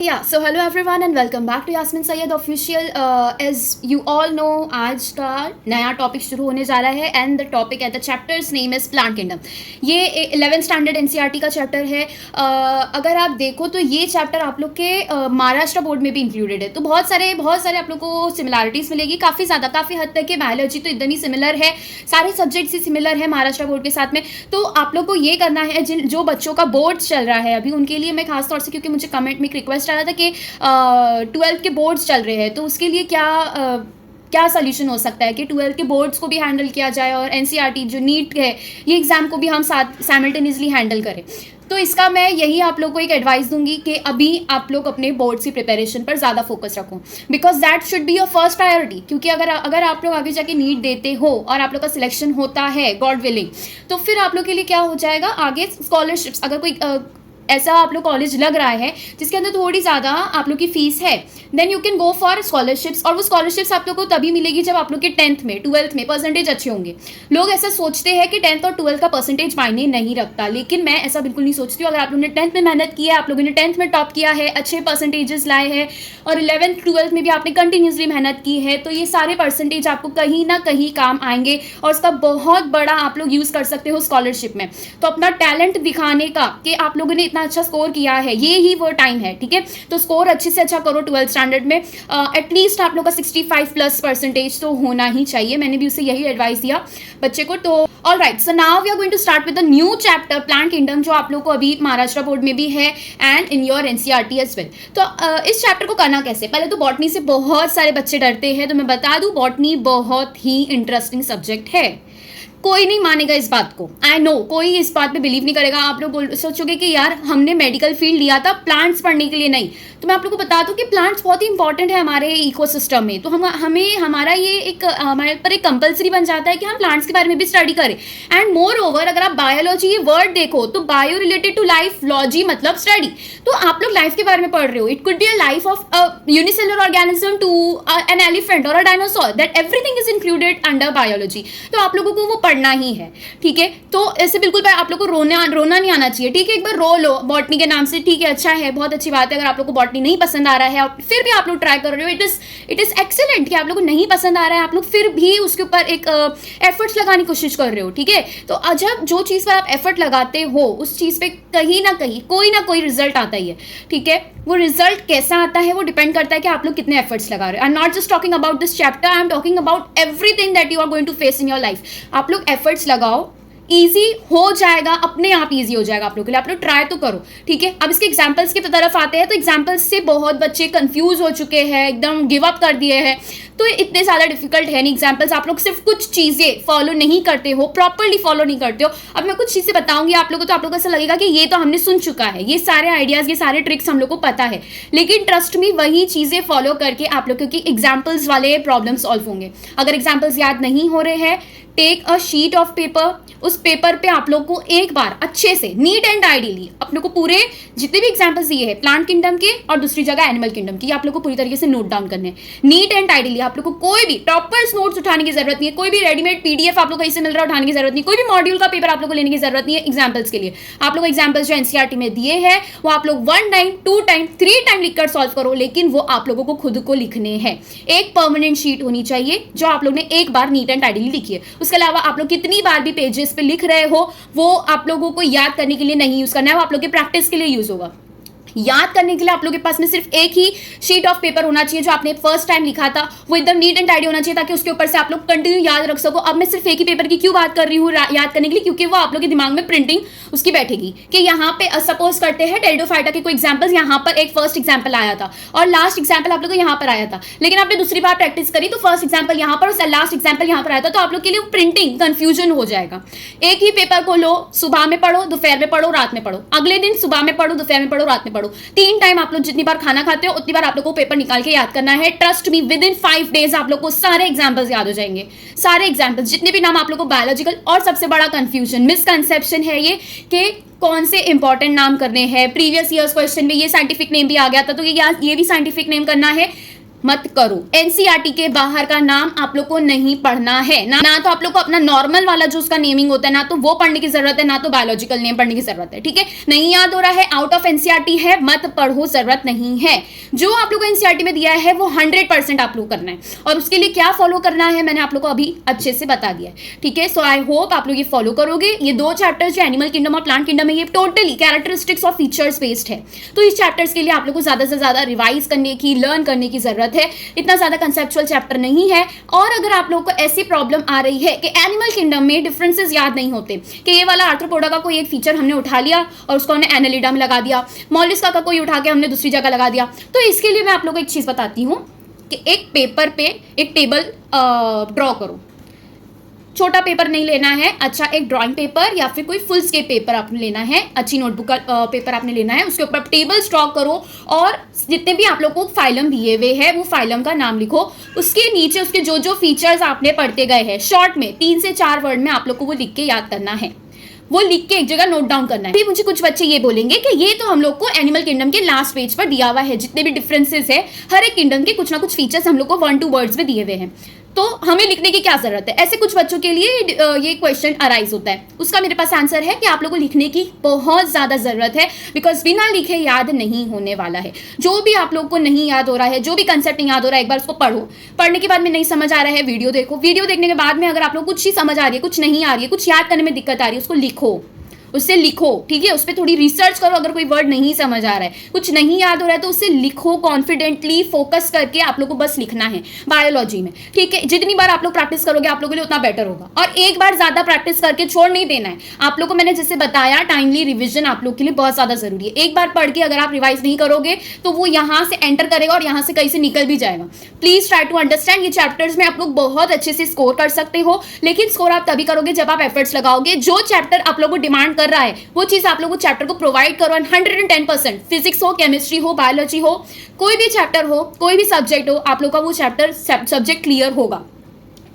Yeah, so hello everyone and welcome back to Yasmin Sayyed Official. As you all know, आज का नया topic शुरू होने जा रहा है and the topic at the chapters name is plant kingdom. ये 11th स्टैंडर्ड एनसीईआरटी का चैप्टर है. अगर आप देखो तो ये चैप्टर आप लोग के महाराष्ट्र बोर्ड में भी इंक्लूडेड है. तो बहुत सारे आप लोग को सिमिलैरिटीज़ मिलेगी, काफ़ी हद तक के. बायोलॉजी तो एकदम ही सिमिलर है, सारे सब्जेक्ट्स ही सिमिलर है महाराष्ट्र बोर्ड के साथ में. तो आप लोग को ये करना है, जो बच्चों का बोर्ड चल रहा है अभी, उनके लिए मैं खास तौर से, क्योंकि मुझे कमेंट में एक रिक्वेस्ट आ रहा था कि 12th के बोर्ड्स चल रहे हैं, तो उसके लिए क्या सोल्यूशन हो सकता है कि 12th के बोर्ड्स को भी हैंडल किया जाए और एनसीईआरटी जो नीट है ये एग्ज़ाम को भी हम साथ साइमल्टेनियसली हैंडल करें. तो इसका मैं यही आप लोग को एक एडवाइस दूंगी कि अभी आप लोग अपने बोर्ड्स की प्रिपरेशन पर ज़्यादा फोकस रखो, because that should be your first priority. क्योंकि अगर आप लोग आगे जाके नीट देते हो और आप लोग का सिलेक्शन होता है, गॉड विलिंग, तो फिर आप लोग के लिए क्या हो जाएगा आगे स्कॉलरशिप्स. अगर कोई ऐसा आप लोग कॉलेज लग रहा है जिसके अंदर थोड़ी ज़्यादा आप लोग की फ़ीस है, then you can go for scholarships. और वो स्कॉलरशिप्स आप लोग को तभी मिलेगी जब आप लोग के 10th में 12th में परसेंटेज अच्छे होंगे. लोग ऐसा सोचते हैं कि 10th और 12th का परसेंटेज मायने नहीं रखता, लेकिन मैं ऐसा बिल्कुल नहीं सोचती हूँ. अगर आप लोगों ने 10th में मेहनत की है, आप लोगों ने 10th में टॉप किया है, अच्छे परसेंटेजेस लाए हैं, और 11th 12th में भी आपने कंटिन्यूसली मेहनत की है, तो ये सारे परसेंटेज आपको कहीं ना कहीं काम आएंगे और उसका बहुत बड़ा आप लोग यूज़ कर सकते हो स्कॉलरशिप में. तो अपना टैलेंट दिखाने का कि आप लोगों ने इतना अच्छा स्कोर किया है, ये ही वो टाइम है. ठीक है, तो स्कोर अच्छे से अच्छा करो 12th स्टैंडर्ड में. एटलीस्ट आप लोग का 65+ तो होना ही चाहिए. मैंने भी उसे यही एडवाइस दिया बच्चे को. तो all right, so now we are going to start with the new chapter plant kingdom, जो आप लोग को अभी महाराष्ट्र बोर्ड में भी है and in your NCERT as well. तो इस चैप्टर को करना कैसे? पहले तो बॉटनी से बहुत सारे बच्चे डरते हैं, तो मैं बता दूं बॉटनी बहुत ही इंटरेस्टिंग सब्जेक्ट है. कोई नहीं मानेगा इस बात को, आई नो, कोई इस बात पे बिलीव नहीं करेगा. आप लोग सोचोगे कि यार हमने मेडिकल फील्ड लिया था प्लांट्स पढ़ने के लिए. नहीं, तो मैं आप लोगों को बता दूं कि प्लांट्स बहुत ही इंपॉर्टेंट है हमारे इकोसिस्टम में. तो हमें हमारा ये एक हमारे पर एक कंपलसरी बन जाता है कि हम प्लांट्स के बारे में भी स्टडी करें. एंड मोर ओवर, अगर आप बायोलॉजी ये वर्ड देखो तो bio related to life, logy मतलब स्टडी. तो आप लोग लाइफ के बारे में पढ़ रहे हो. It could be a life of a unicellular organism to an elephant और a dinosaur, that everything is included under biology. तो आप लोगों को वो पढ़ना ही है. ठीक है, तो ऐसे बिल्कुल आप लोग को रोना नहीं आना चाहिए. ठीक है, एक बार रो लो बॉटनी के नाम से, ठीक है, अच्छा है, बहुत अच्छी बात है. अगर आप लोग को बॉटनी नहीं पसंद आ रहा है फिर भी आप लोग ट्राई कर रहे हो, इट इज एक्सीलेंट कि आप लोग को नहीं पसंद आ रहा है, आप लोग फिर भी उसके ऊपर एक एफर्ट्स लगाने की कोशिश कर रहे हो. ठीक है, तो जब जो चीज़ पर आप एफर्ट लगाते हो उस चीज़ पे कहीं ना कहीं कोई ना कोई रिजल्ट आता ही है. ठीक है, वो रिजल्ट कैसा आता है वो डिपेंड करता है कि आप लोग कितने एफर्ट्स लगा रहे हो. I am not just talking about this chapter, I am talking about everything that you are going to face in your life. आप लोग एफर्ट्स लगाओ, ईजी हो जाएगा, अपने आप ईजी हो जाएगा आप लोग के लिए. आप लोग ट्राई तो करो. ठीक है, अब इसके एग्जाम्पल्स की तरफ आते हैं. तो एग्जाम्पल्स से बहुत बच्चे कंफ्यूज हो चुके हैं, एकदम गिव अप कर दिए हैं. तो इतने ज़्यादा डिफिकल्ट है नहीं एग्जाम्पल्स. आप लोग सिर्फ कुछ चीज़ें फॉलो नहीं करते हो, प्रॉपरली फॉलो नहीं करते हो. अब मैं कुछ चीज़ें बताऊंगी आप लोगों को, तो आप लोगों को ऐसा लगेगा कि ये तो हमने सुन चुका है, ये सारे आइडियाज़, ये सारे ट्रिक्स हम लोग को पता है. लेकिन ट्रस्ट मी, वही चीज़ें फॉलो करके आप लोगों की एग्जाम्पल्स वाले प्रॉब्लम सॉल्व होंगे. अगर एग्जाम्पल्स याद नहीं हो रहे हैं, take a sheet of paper. उस पेपर पे आप लोग को एक बार अच्छे से नीट एंड आइडियली अपने को पूरे जितने भी एग्जाम्पल्स दिए हैं प्लांट किंगडम के और दूसरी जगह एनिमल किंगडम की, आप लोग को पूरी तरीके से नोट डाउन करने हैं नीट एंड आइडियली. आप लोग को कोई भी टॉपर्स नोट्स उठाने की जरूरत नहीं है, कोई भी रेडीमेड पीडीएफ आप लोग कहीं से मिल रहा है उठाने की जरूरत नहीं, कोई भी मॉड्यूल का पेपर आप लोग को लेने की जरूरत नहीं है एग्जाम्पल्स के लिए. आप लोग एग्जाम्पल्स जो एनसीईआरटी में दिए हैं वो आप लोग 1 टाइम 2 टाइम 3 टाइम लिखकर सॉल्व करो, लेकिन वो आप लोगों को खुद को लिखने हैं. एक परमानेंट शीट होनी चाहिए जो आप लोग ने एक बार नीट एंड आइडियली लिखी है. उसके अलावा आप लोग कितनी बार भी पेजेस पे लिख रहे हो वो आप लोगों को याद करने के लिए नहीं यूज करना है, वो आप लोग के प्रैक्टिस के लिए यूज होगा. याद करने के लिए आप लोगों के पास में सिर्फ एक ही शीट ऑफ पेपर होना चाहिए जो आपने फर्स्ट टाइम लिखा था, वो एकदम नीट एंड टाइडी होना चाहिए ताकि उसके ऊपर से आप लोग कंटिन्यू याद रख सको. अब मैं सिर्फ एक ही पेपर की क्यों बात कर रही हूँ याद करने के लिए, क्योंकि वो आप लोग के दिमाग में प्रिंटिंग उसकी बैठेगी कि यहाँ पे सपोज करते हैं टेरिडोफाइटा के कोई एग्जाम्पल्स, यहाँ पर एक फर्स्ट एग्जाम्पल आया था और लास्ट एग्जाम्पल आप लोग को यहाँ पर आया था, लेकिन आपने दूसरी बार प्रैक्टिस करी तो फर्स्ट एग्जाम्पल यहाँ पर और लास्ट एग्जाम्पल यहाँ पर आया था, तो आप लोग के लिए प्रिंटिंग कंफ्यूजन हो जाएगा. एक ही पेपर को लो, सुबह में पढ़ो, दोपहर में पढ़ो, रात में पढ़ो, अगले दिन सुबह में पढ़ो, दोपहर में पढ़ो, रात में पढ़ो. 3 टाइम आप लोग जितनी बार खाना खाते हो उतनी बार आप लोग को पेपर निकाल के याद करना है. Trust me, with in 5 days आप लोग को सारे एग्जाम्पल्स याद हो जाएंगे. सारे एग्जाम्पल्स जितने भी नाम आप लोग को बायोलॉजिकल. और सबसे बड़ा कंफ्यूजन, मिसकंसेप्शन है ये कि कौन से इंपॉर्टेंट नाम करने हैं. प्रीवियस ईयर्स क्वेश्चन में ये साइंटिफिक नेम भी आ गया था, तो ये भी साइंटिफिक नेम करना है. मत करो। एनसीईआरटी के बाहर का नाम आप लोग को नहीं पढ़ना है, ना तो आप लोग को अपना नॉर्मल वाला जो उसका नेमिंग होता है ना तो वो पढ़ने की जरूरत है, ना तो बायोलॉजिकल नेम पढ़ने की जरूरत है। ठीक है, नहीं याद हो रहा है, आउट ऑफ एनसीईआरटी है, मत पढ़ो, जरूरत नहीं है। जो आप लोग को एनसीईआरटी में दिया है वो 100% आप लोग करना है, और उसके लिए क्या फॉलो करना है मैंने आप लोग को अभी अच्छे से बता दिया है। ठीक है, सो आई होप आप लोग ये फॉलो करोगे। ये 2 चैप्टर्स जो एनिमल किंगडम और प्लांट किंगडम है ये totally characteristics of features based है, तो इस चैप्टर्स के लिए आप लोग को ज्यादा से ज्यादा रिवाइज करने की, लर्न करने की जरूरत है। इतना ज्यादा कंसेप्चुअल चैप्टर नहीं है। और अगर आप लोग को ऐसी प्रॉब्लम आ रही है कि एनिमल किंगडम में डिफरेंसेस याद नहीं होते, कि ये वाला आर्थ्रोपोडा का कोई एक फीचर हमने उठा लिया और उसको हमने एनालिडा में लगा दिया, मॉलिस्का का कोई उठा के हमने दूसरी जगह लगा दिया, तो इसके लिए मैं आप लोग को एक चीज बताती हूँ कि एक पेपर पे एक टेबल ड्रॉ करो। छोटा पेपर नहीं लेना है, अच्छा एक ड्राइंग पेपर या फिर कोई फुल स्केप पेपर आपने लेना है, अच्छी नोटबुक का पेपर आपने लेना है, उसके ऊपर टेबल ड्रॉ करो और जितने भी आप लोग को फाइलम दिए हुए हैं वो फाइलम का नाम लिखो। उसके नीचे उसके जो जो फीचर्स आपने पढ़ते गए हैं शॉर्ट में 3 से 4 वर्ड में आप लोग को वो लिख के याद करना है, वो लिख के एक जगह नोट डाउन करना है। फिर मुझे कुछ बच्चे ये बोलेंगे कि ये तो हम लोग को एनिमल किंगडम के लास्ट पेज पर दिया हुआ है, जितने भी डिफरेंसेस है हर एक किंगडम के कुछ ना कुछ फीचर्स हम लोग को 1-2 वर्ड्स में दिए हुए हैं, तो हमें लिखने की क्या जरूरत है। ऐसे कुछ बच्चों के लिए ये क्वेश्चन अराइज होता है। उसका मेरे पास आंसर है कि आप लोगों को लिखने की बहुत ज्यादा जरूरत है, बिकॉज बिना लिखे याद नहीं होने वाला है। जो भी आप लोग को नहीं याद हो रहा है, जो भी कंसेप्ट नहीं याद हो रहा है, एक बार उसको पढ़ो, पढ़ने के बाद में नहीं समझ आ रहा है वीडियो देखो, वीडियो देखने के बाद में अगर आप लोग कुछ ही समझ आ रही है, कुछ नहीं आ रही है, कुछ याद करने में दिक्कत आ रही है, उसको लिखो, उससे लिखो। ठीक है, उस पर थोड़ी रिसर्च करो। अगर कोई वर्ड नहीं समझ आ रहा है, कुछ नहीं याद हो रहा है, तो उससे लिखो कॉन्फिडेंटली, फोकस करके आप लोग को बस लिखना है बायोलॉजी में। ठीक है, जितनी बार आप लोग प्रैक्टिस करोगे आप लोगों के लिए उतना बेटर होगा, और एक बार ज्यादा प्रैक्टिस करके छोड़ नहीं देना है। आप लोग को मैंने जैसे बताया टाइमली रिविजन आप लोग के लिए बहुत ज्यादा जरूरी है। एक बार पढ़ के अगर आप रिवाइज नहीं करोगे तो वो यहाँ से एंटर करेगा और यहाँ से कहीं से निकल भी जाएगा। Please try to understand. ये चैप्टर्स में आप लोग बहुत अच्छे से स्कोर कर सकते हो, लेकिन स्कोर आप तभी करोगे जब आप एफर्ट्स लगाओगे। जो चैप्टर आप लोग को डिमांड कर रहा है वो चीज आप लोग को चैप्टर को प्रोवाइड करो, 110%। फिजिक्स हो, केमिस्ट्री हो, बायोलॉजी हो, कोई भी चैप्टर हो, कोई भी सब्जेक्ट हो, आप लोग का वो चैप्टर सब्जेक्ट क्लियर होगा।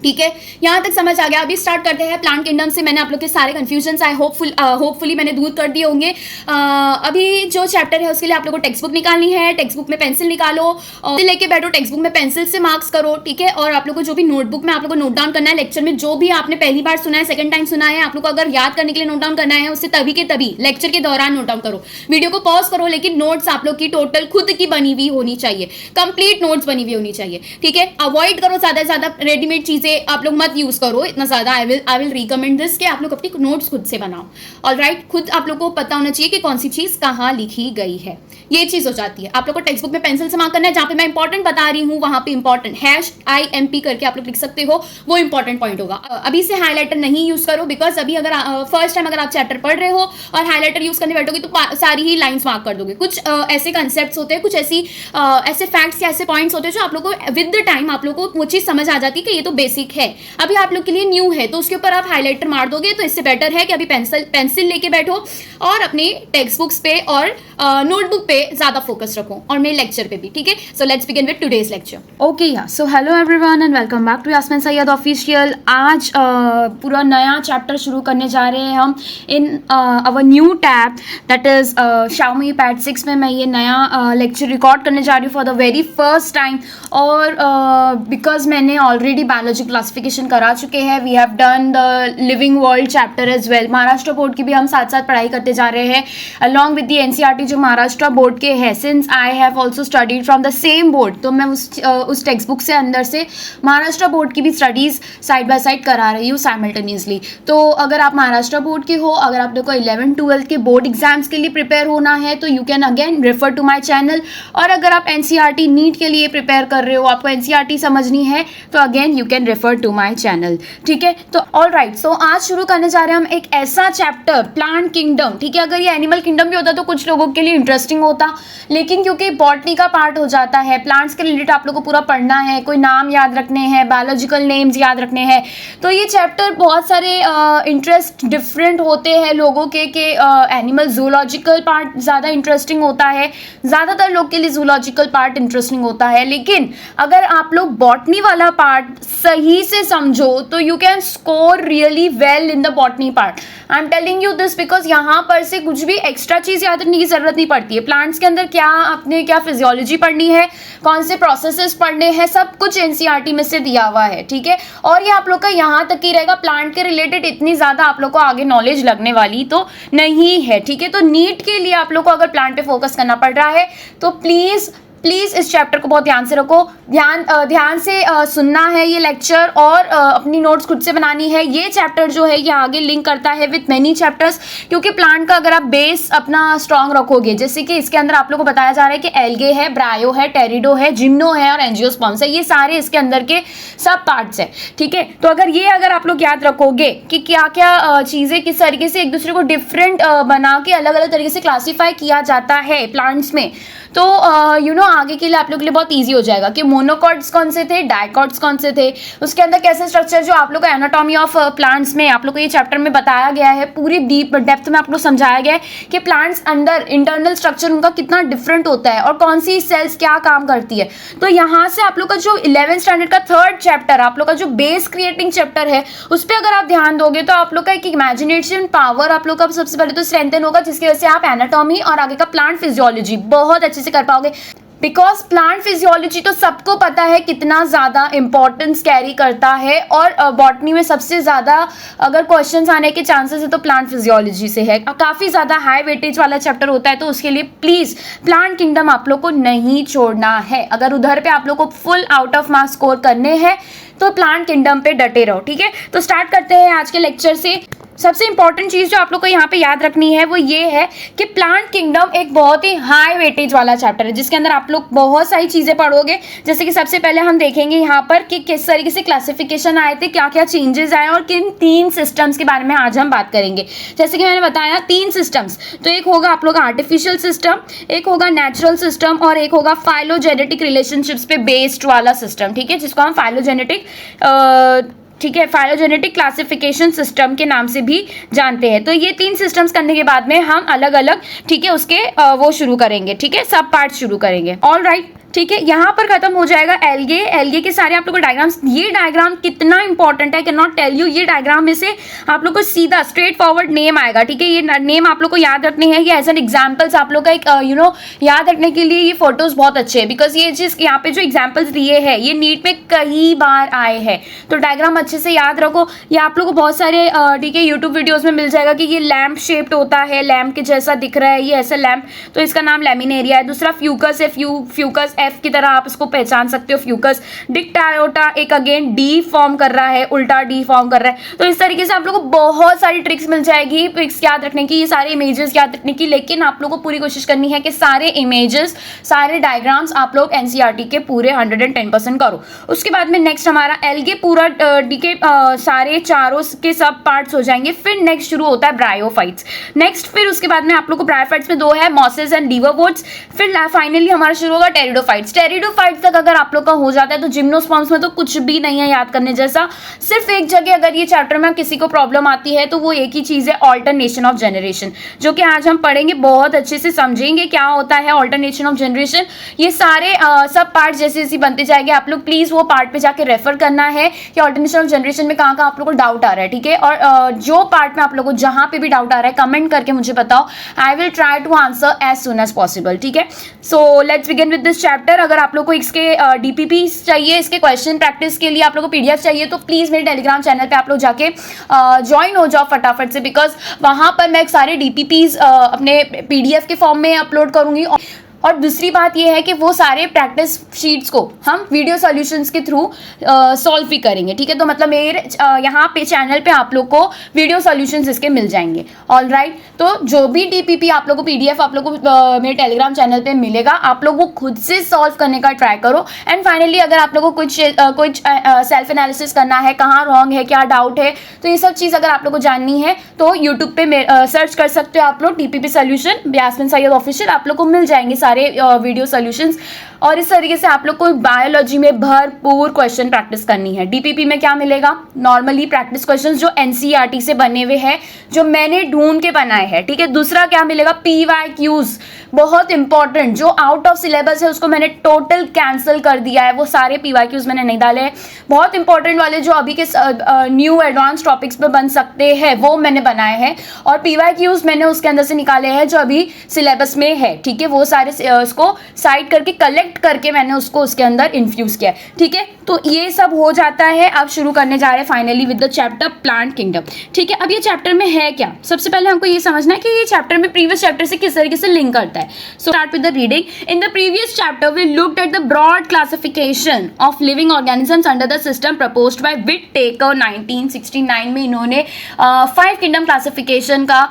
ठीक है, यहां तक समझ आ गया। अभी स्टार्ट करते हैं प्लांट किंगडम से। मैंने आप लोग के सारे कंफ्यूजन आए होपफुली मैंने दूर कर दिए होंगे। अभी जो चैप्टर है उसके लिए आप लोग को टेक्स्ट बुक निकालनी है, टेक्स्ट बुक में पेंसिल निकालो और लेके बैठो, टेक्स्ट बुक में पेंसिल से मार्क्स करो। ठीक है, और आप लोग को जो भी नोटबुक में आप लोग को नोट डाउन करना है, लेक्चर में जो भी आपने पहली बार सुना है, सेकंड टाइम सुना है, आप लोग को अगर याद करने के लिए नोट डाउन करना है उससे तभी के तभी लेक्चर के दौरान नोट डाउन करो। वीडियो को पॉज करो, लेकिन नोट्स आप लोग की टोटल खुद की बनी हुई होनी चाहिए, कंप्लीट नोट्स बनी हुई होनी चाहिए। ठीक है, अवॉइड करो ज्यादा से ज्यादा रेडीमेड चीजें आप लोग मत यूज करो इतना ज्यादा। आई विल रिकमेंड दिस कि आप लोग अपनी नोट्स खुद से बनाओ। ऑलराइट, खुद आप लोग को पता होना चाहिए कि कौन सी चीज कहाँ लिखी गई है, ये चीज हो जाती है। आप लोग को टेक्स्ट बुक में पेंसिल से मार्क करना है, जहां पे मैं इंपॉर्टेंट बता रही हूँ वहां पे इंपॉर्टेंट #IMP करके आप लोग लिख सकते हो, वो इंपॉर्टेंट पॉइंट होगा। अभी से हाईलाइटर नहीं यूज करो, बिकॉज अभी अगर फर्स्ट टाइम अगर आप चैप्टर पढ़ रहे हो और हाईलाइटर यूज करने बैठोगे तो सारी ही लाइन्स मार्क कर दोगे। कुछ ऐसे कंसेप्ट होते हैं, कुछ ऐसे फैक्ट्स या ऐसे पॉइंट्स होते हैं जो आप लोग को विद द टाइम आप लोग को वो चीज समझ आ जाती है कि ये तो बेसिक है, अभी आप लोग के लिए न्यू है, तो उसके ऊपर आप हाईलाइटर मार दोगे। तो इससे बेटर है कि अभी पेंसिल लेके बैठो और अपने टेक्स्ट बुक्स पे और नोटबुक पे ज्यादा फोकस रखो, और मेरे लेक्चर पे भी। ठीक है, so let's begin with today's lecture. Okay, so hello everyone and welcome back to Yasmeen Syed official. आज पूरा नया चैप्टर शुरू करने जा रहे हैं हम in our new tab that is Xiaomi Pad 6 में मैं ये नया लेक्चर रिकॉर्ड करने जा रही हूँ for the very first time. और बिकॉज मैंने ऑलरेडी बायोलॉजी क्लासिफिकेशन करा चुके हैं, we have done the living world chapter as well. Maharashtra board की भी हम साथ साथ पढ़ाई करते जा रहे हैं अलॉन्ग विद द NCERT जो महाराष्ट्र बोर्ड के है। Since I have also studied from the same board, तो मैं उस टेक्स्ट बुक से अंदर से महाराष्ट्र बोर्ड की भी स्टडीज साइड बाय साइड करा रही हूँ साइमल्टेनियसली। तो अगर आप महाराष्ट्र बोर्ड के हो, अगर आप लोग को 11th-12th के बोर्ड एग्जाम्स के लिए प्रिपेयर होना है तो you can again refer to my channel. और अगर आप NCERT नीट के लिए प्रिपेयर कर रहे हो, आपको NCERT समझनी है, तो again you can refer to my channel. ठीक है, तो ऑल राइट, सो आज शुरू करने जा रहे हैं हम एक ऐसा चैप्टर प्लांट किंगडम। ठीक है, अगर ये एनिमल किंगडम भी होता तो कुछ लोगों के लिए इंटरेस्टिंग होता, लेकिन क्योंकि बॉटनी का पार्ट हो जाता है, प्लांट्स के रिलेटेड आप लोग को पूरा पढ़ना है, कोई नाम याद रखने हैं, बायोलॉजिकल नेम्स याद रखने हैं, तो ये चैप्टर बहुत सारे इंटरेस्ट डिफरेंट होते हैं लोगों के एनिमल जूलॉजिकल पार्ट ज़्यादा इंटरेस्टिंग होता है, ज़्यादातर लोग के लिए जूलॉजिकल पार्ट इंटरेस्टिंग होता है। लेकिन अगर आप लोग बॉटनी वाला पार्ट सही सही से समझो तो you can score really well in the botany part. I am telling you this because यहाँ पर से कुछ भी एक्स्ट्रा चीज याद रखने की जरूरत नहीं पड़ती है। प्लांट्स के अंदर क्या आपने क्या फिजियोलॉजी पढ़नी है, कौन से प्रोसेसेस पढ़ने हैं, सब कुछ एनसीईआरटी में से दिया हुआ है, ठीक है। और ये आप लोग का यहाँ तक ही रहेगा, प्लांट के रिलेटेड इतनी ज्यादा आप लोग को आगे नॉलेज लगने वाली तो नहीं है, ठीक है। तो नीट के लिए आप लोग को अगर प्लांट पे फोकस करना पड़ रहा है तो प्लीज इस चैप्टर को बहुत ध्यान से रखो, ध्यान से सुनना है ये लेक्चर और अपनी नोट्स खुद से बनानी है। ये चैप्टर जो है ये आगे लिंक करता है विथ मेनी चैप्टर्स, क्योंकि प्लांट का अगर आप बेस अपना स्ट्रांग रखोगे, जैसे कि इसके अंदर आप लोग को बताया जा रहा है कि एल्गे है, ब्रायो है, टेरिडो है, जिम्नो है और एंजियोस्पर्म्स है, ये सारे इसके अंदर के सब पार्ट्स है, ठीक है। तो अगर आप लोग याद रखोगे कि क्या क्या चीजें किस तरीके से एक दूसरे को डिफरेंट बना के अलग अलग तरीके से क्लासीफाई किया जाता है प्लांट्स में, तो आगे के लिए आप लोग के लिए बहुत इजी हो जाएगा कि मोनोकॉट्स कौन से थे, डाइकॉट्स कौन से थे, उसके अंदर कैसे स्ट्रक्चर, जो आप लोग को एनाटॉमी ऑफ प्लांट्स में आप लोग को ये चैप्टर में बताया गया है, पूरी डीप डेप्थ में आप लोग समझाया गया है कि प्लांट्स अंदर इंटरनल स्ट्रक्चर उनका कितना डिफरेंट होता है और कौन सी सेल्स क्या काम करती है। तो यहाँ से आप लोग का जो 11th स्टैंडर्ड का 3rd चैप्टर, आप लोग का जो बेस क्रिएटिंग चैप्टर है, उस पर अगर आप ध्यान दोगे तो आप लोग का एक इमेजिनेशन पावर आप लोग का सबसे पहले तो स्ट्रेंथन होगा, जिसकी वजह से आप एनाटॉमी और आगे का प्लांट फिजियोलॉजी बहुत अच्छे से कर पाओगे। बिकॉज प्लांट फिजियोलॉजी तो सबको पता है कितना ज़्यादा इंपॉर्टेंस कैरी करता है, और बॉटनी में सबसे ज़्यादा अगर क्वेश्चंस आने के चांसेस है तो प्लांट फिजियोलॉजी से है, काफ़ी ज़्यादा हाई वेटेज वाला चैप्टर होता है। तो उसके लिए प्लीज़ प्लांट किंगडम आप लोग को नहीं छोड़ना है। अगर उधर पे आप लोग को full out of marks score करने हैं तो प्लांट किंगडम पे डटे रहो, ठीक है। तो स्टार्ट करते हैं आज के लेक्चर से। सबसे इंपॉर्टेंट चीज जो आप लोग को यहाँ पे याद रखनी है वो ये है कि प्लांट किंगडम एक बहुत ही हाई वेटेज वाला चैप्टर है, जिसके अंदर आप लोग बहुत सारी चीजें पढ़ोगे। जैसे कि सबसे पहले हम देखेंगे यहाँ पर कि किस तरीके से क्लासिफिकेशन आए थे, क्या क्या चेंजेस आए और किन 3 सिस्टम्स के बारे में आज हम बात करेंगे। जैसे कि मैंने बताया 3 सिस्टम्स, तो एक होगा आप लोग आर्टिफिशियल सिस्टम, एक होगा नेचुरल सिस्टम और एक होगा फाइलोजेनेटिक रिलेशनशिप्स पे बेस्ड वाला सिस्टम, ठीक है, जिसको हम फाइलोजेनेटिक क्लासिफिकेशन सिस्टम के नाम से भी जानते हैं। तो ये 3 सिस्टम्स करने के बाद में हम अलग अलग, ठीक है, उसके वो शुरू करेंगे, ठीक है, सब पार्ट शुरू करेंगे। ऑल राइट, ठीक है। यहाँ पर खत्म हो जाएगा एल्गे के सारे आप लोग को डायग्राम्स। ये डायग्राम कितना इंपॉर्टेंट है, कैन नॉट टेल यू। ये डायग्राम में से आप लोग को सीधा स्ट्रेट फॉरवर्ड नेम आएगा, ठीक है। ये नेम आप लोग को याद रखने हैं, ये एज एन एग्जाम्पल्स आप लोग का एक याद रखने के लिए ये फोटोज बहुत अच्छे हैं, बिकॉज ये जिस यहाँ पे जो एग्जाम्पल्स दिए हैं ये नीट में कई बार आए हैं। तो डायग्राम अच्छे से याद रखो। ये आप लोग को बहुत सारे ठीक है यूट्यूब वीडियोज में मिल जाएगा कि ये लैम्प शेप्ड होता है, लैम्प के जैसा दिख रहा है, ये ऐसा लैम्प, तो इसका नाम लैमिनेरिया है। दूसरा फ्यूकस है, फ्यूकस एफ की तरह आप इसको पहचान सकते हो, फ्यूकस। डिक्टायोटा एक अगेन डी फॉर्म कर रहा है, उल्टा डी फॉर्म कर रहा है। तो इस तरीके से आप लोगों को बहुत सारी ट्रिक्स मिल जाएगी ट्रिक्स याद रखने की, ये सारे इमेजेस याद रखने की। लेकिन आप लोगों को पूरी कोशिश करनी है कि सारे इमेजेस, सारे डायग्राम्स आप लोग एनसीईआरटी के पूरे 110% करो। उसके बाद में नेक्स्ट हमारा एल्गे पूरा डी के सारे चारों के सब पार्ट्स हो जाएंगे। फिर नेक्स्ट शुरू होता है ब्रायोफाइट्स। नेक्स्ट फिर उसके बाद में आप लोग को ब्रायोफाइट्स में 2 है, मॉसेस एंड लीवरवुड्स। फिर फाइनली हमारा शुरू होगा टेरिडोफाइट्स। टेरिडोफाइट्स तक अगर आप लोग का हो जाता है तो जिम्नोस्पर्म्स में तो कुछ भी नहीं है याद करने जैसा। सिर्फ एक जगह अगर ये चैप्टर में किसी को प्रॉब्लम आती है तो वो एक ही चीज है, ऑल्टरनेशन ऑफ जनरेशन, जो कि आज हम पढ़ेंगे, बहुत अच्छे से समझेंगे क्या होता है ऑल्टरनेशन ऑफ जनरेशन। ये सारे सब पार्ट जैसे जैसे बनते जाएंगे, आप लोग प्लीज वो पार्ट पे जाके रेफर करना है कि ऑल्टरनेशन ऑफ जनरेशन में कहाँ आप लोग को डाउट आ रहा है, ठीक है। और जो पार्ट में आप लोग को जहां पे भी डाउट आ रहा है कमेंट करके मुझे बताओ, I will try to answer as soon as possible, ठीक है। So let's begin with this chapter. अगर आप लोग को इसके डीपीपी चाहिए, इसके क्वेश्चन प्रैक्टिस के लिए आप लोग को पीडीएफ चाहिए, तो प्लीज मेरे टेलीग्राम चैनल पे आप लोग जाके ज्वाइन हो जाओ फटाफट से, बिकॉज वहां पर मैं सारे डीपीपीज अपने पीडीएफ के फॉर्म में अपलोड करूंगी। और दूसरी बात यह है कि वो सारे प्रैक्टिस शीट्स को हम वीडियो सॉल्यूशंस के थ्रू सॉल्व भी करेंगे, ठीक है। तो मतलब मेरे यहाँ पे चैनल पे आप लोग को वीडियो सॉल्यूशंस इसके मिल जाएंगे। ऑल राइट, तो जो भी डीपीपी आप लोग को पीडीएफ आप लोग को मेरे टेलीग्राम चैनल पे मिलेगा, आप लोग वो खुद से सॉल्व करने का ट्राई करो। एंड फाइनली अगर आप लोग को कुछ सेल्फ एनालिसिस करना है, कहाँ रॉन्ग है, क्या डाउट है, तो ये सब चीज़ अगर आप लोग को जाननी है तो यूट्यूब पे सर्च कर सकते हो आप लोग, DPP solution Yasmeen Syed official, आप लोग को मिल जाएंगे सारे सारे वीडियो सॉल्यूशंस, और इस तरीके से आप लोग को बायोलॉजी में भरपूर क्वेश्चन प्रैक्टिस करनी है। डीपीपी में क्या मिलेगा, नॉर्मली प्रैक्टिस क्वेश्चंस जो एनसीईआरटी से बने हुए हैं, जो मैंने ढूंढ के बनाए हैं, ठीक है। दूसरा क्या मिलेगा, पीवाईक्यूज, बहुत इंपॉर्टेंट, जो आउट ऑफ सिलेबस है उसको मैंने टोटल कैंसिल कर दिया है, वो सारे पीवाईक्यूज मैंने नहीं डाले हैं। बहुत इंपॉर्टेंट वाले जो अभी के न्यू एडवांस टॉपिक्स पे बन सकते हैं वो मैंने बनाए हैं, और पीवाईक्यूज मैंने उसके अंदर से निकाले हैं जो अभी सिलेबस में है, ठीक है। वो सारे उसको साइड करके कलेक्ट करके मैंने उसको उसके अंदर इन्फ्यूज किया है, ठीक है। तो ये सब हो जाता है। अब शुरू करने जा रहे हैं finally with the chapter plant kingdom, ठीक है। अब ये चैप्टर में है क्या, सबसे पहले हमको ये समझना है कि ये चैप्टर में प्रीवियस चैप्टर से किस तरीके से लिंक करता है। So start with the reading. In the previous chapter we looked at the broad classification of living organisms under the system proposed by Whittaker 1969 में इन्होंने 5 किंगडम क्लासिफिकेशन का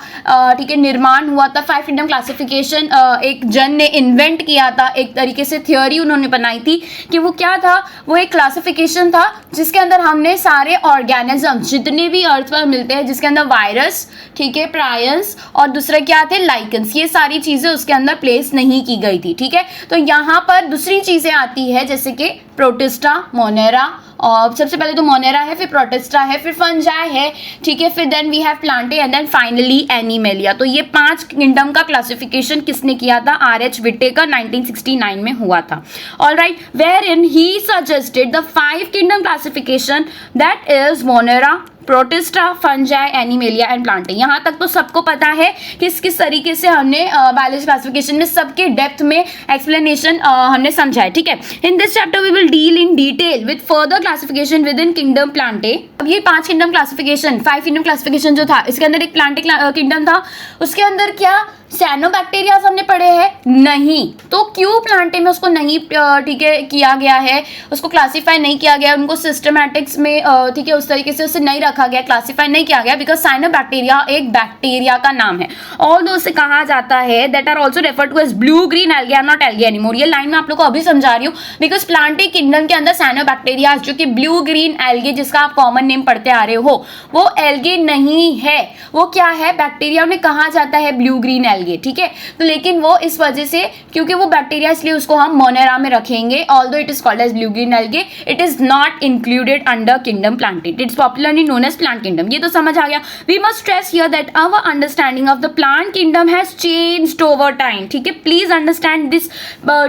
ठीक है निर्माण हुआ था। 5 किंगडम क्लासिफिकेशन एक जन ने इन्वेंट किया था, एक तरीके से थियोरी उन्होंने बनाई थी कि वो क्या था, वो एक क्लासिफिकेशन था जिसके अंदर हमने सारे ऑर्गेनिज्म जितने भी अर्थ पर मिलते हैं, जिसके अंदर वायरस, ठीक है, प्रायंस और दूसरा क्या थे, लाइकन्स, ये सारी चीजें उसके अंदर प्लेस नहीं की गई थी, ठीक है। तो यहाँ पर दूसरी चीजें आती है जैसे कि प्रोटिस्टा, मोनेरा, और सबसे पहले तो मोनेरा है, फिर प्रोटिस्टा है, फिर फंजाई है, ठीक है, फिर then we have Plantae and then finally Animalia. तो ये 5 किंगडम का क्लासिफिकेशन किसने किया था, आर.एच. विटेकर 1969 में हुआ था। Alright, wherein he suggested the 5 kingdom classification that is Monera, Protista, Fungi, Animalia and Plantae. यहाँ तक तो सबको पता है किस किस तरीके से हमने बायोलॉजी क्लासिफिकेशन में सबके डेप्थ में एक्सप्लेनेशन हमने समझा है, ठीक है। In this chapter we will deal in detail with further classification within kingdom Plantae. अब ये 5 किंगडम क्लासिफिकेशन, 5 किंगडम क्लासिफिकेशन जो था, इसके अंदर एक प्लांटे किंगडम था, उसके अंदर क्या साइनोबैक्टीरिया हमने पढ़े हैं नहीं, तो क्यों प्लांटे में उसको नहीं ठीक है किया गया है, उसको क्लासीफाई नहीं किया गया, उनको सिस्टमैटिक्स में ठीक है उस तरीके से उसे नहीं रखा गया, क्लासीफाई नहीं किया गया, बिकॉज साइनोबैक्टीरिया एक बैक्टीरिया का नाम है। ऑल्दो उसे कहा जाता है that are also referred to as blue green algae, not algae anymore. ये लाइन में आप लोग को अभी समझा रही हूँ बिकॉज प्लांटे किंगडम के अंदर साइनोबैक्टीरिया जो कि ब्लू ग्रीन एल्गे जिसका आप कॉमन नेम पढ़ते आ रहे हो, वो एल्गे नहीं है, वो क्या है, बैक्टीरिया में कहा जाता है ब्लू ग्रीन एल्गे, ठीक है। तो लेकिन वो इस वजह से क्योंकि वो बैक्टीरिया इसलिए उसको हम मोनेरा में रखेंगे, although it is called as blue green algae, it is not included under kingdom Plantae, it is popularly known as plant kingdom. ये तो समझ आ गया। We must stress here that our understanding of the plant kingdom has changed over time, ठीक है। Please understand this,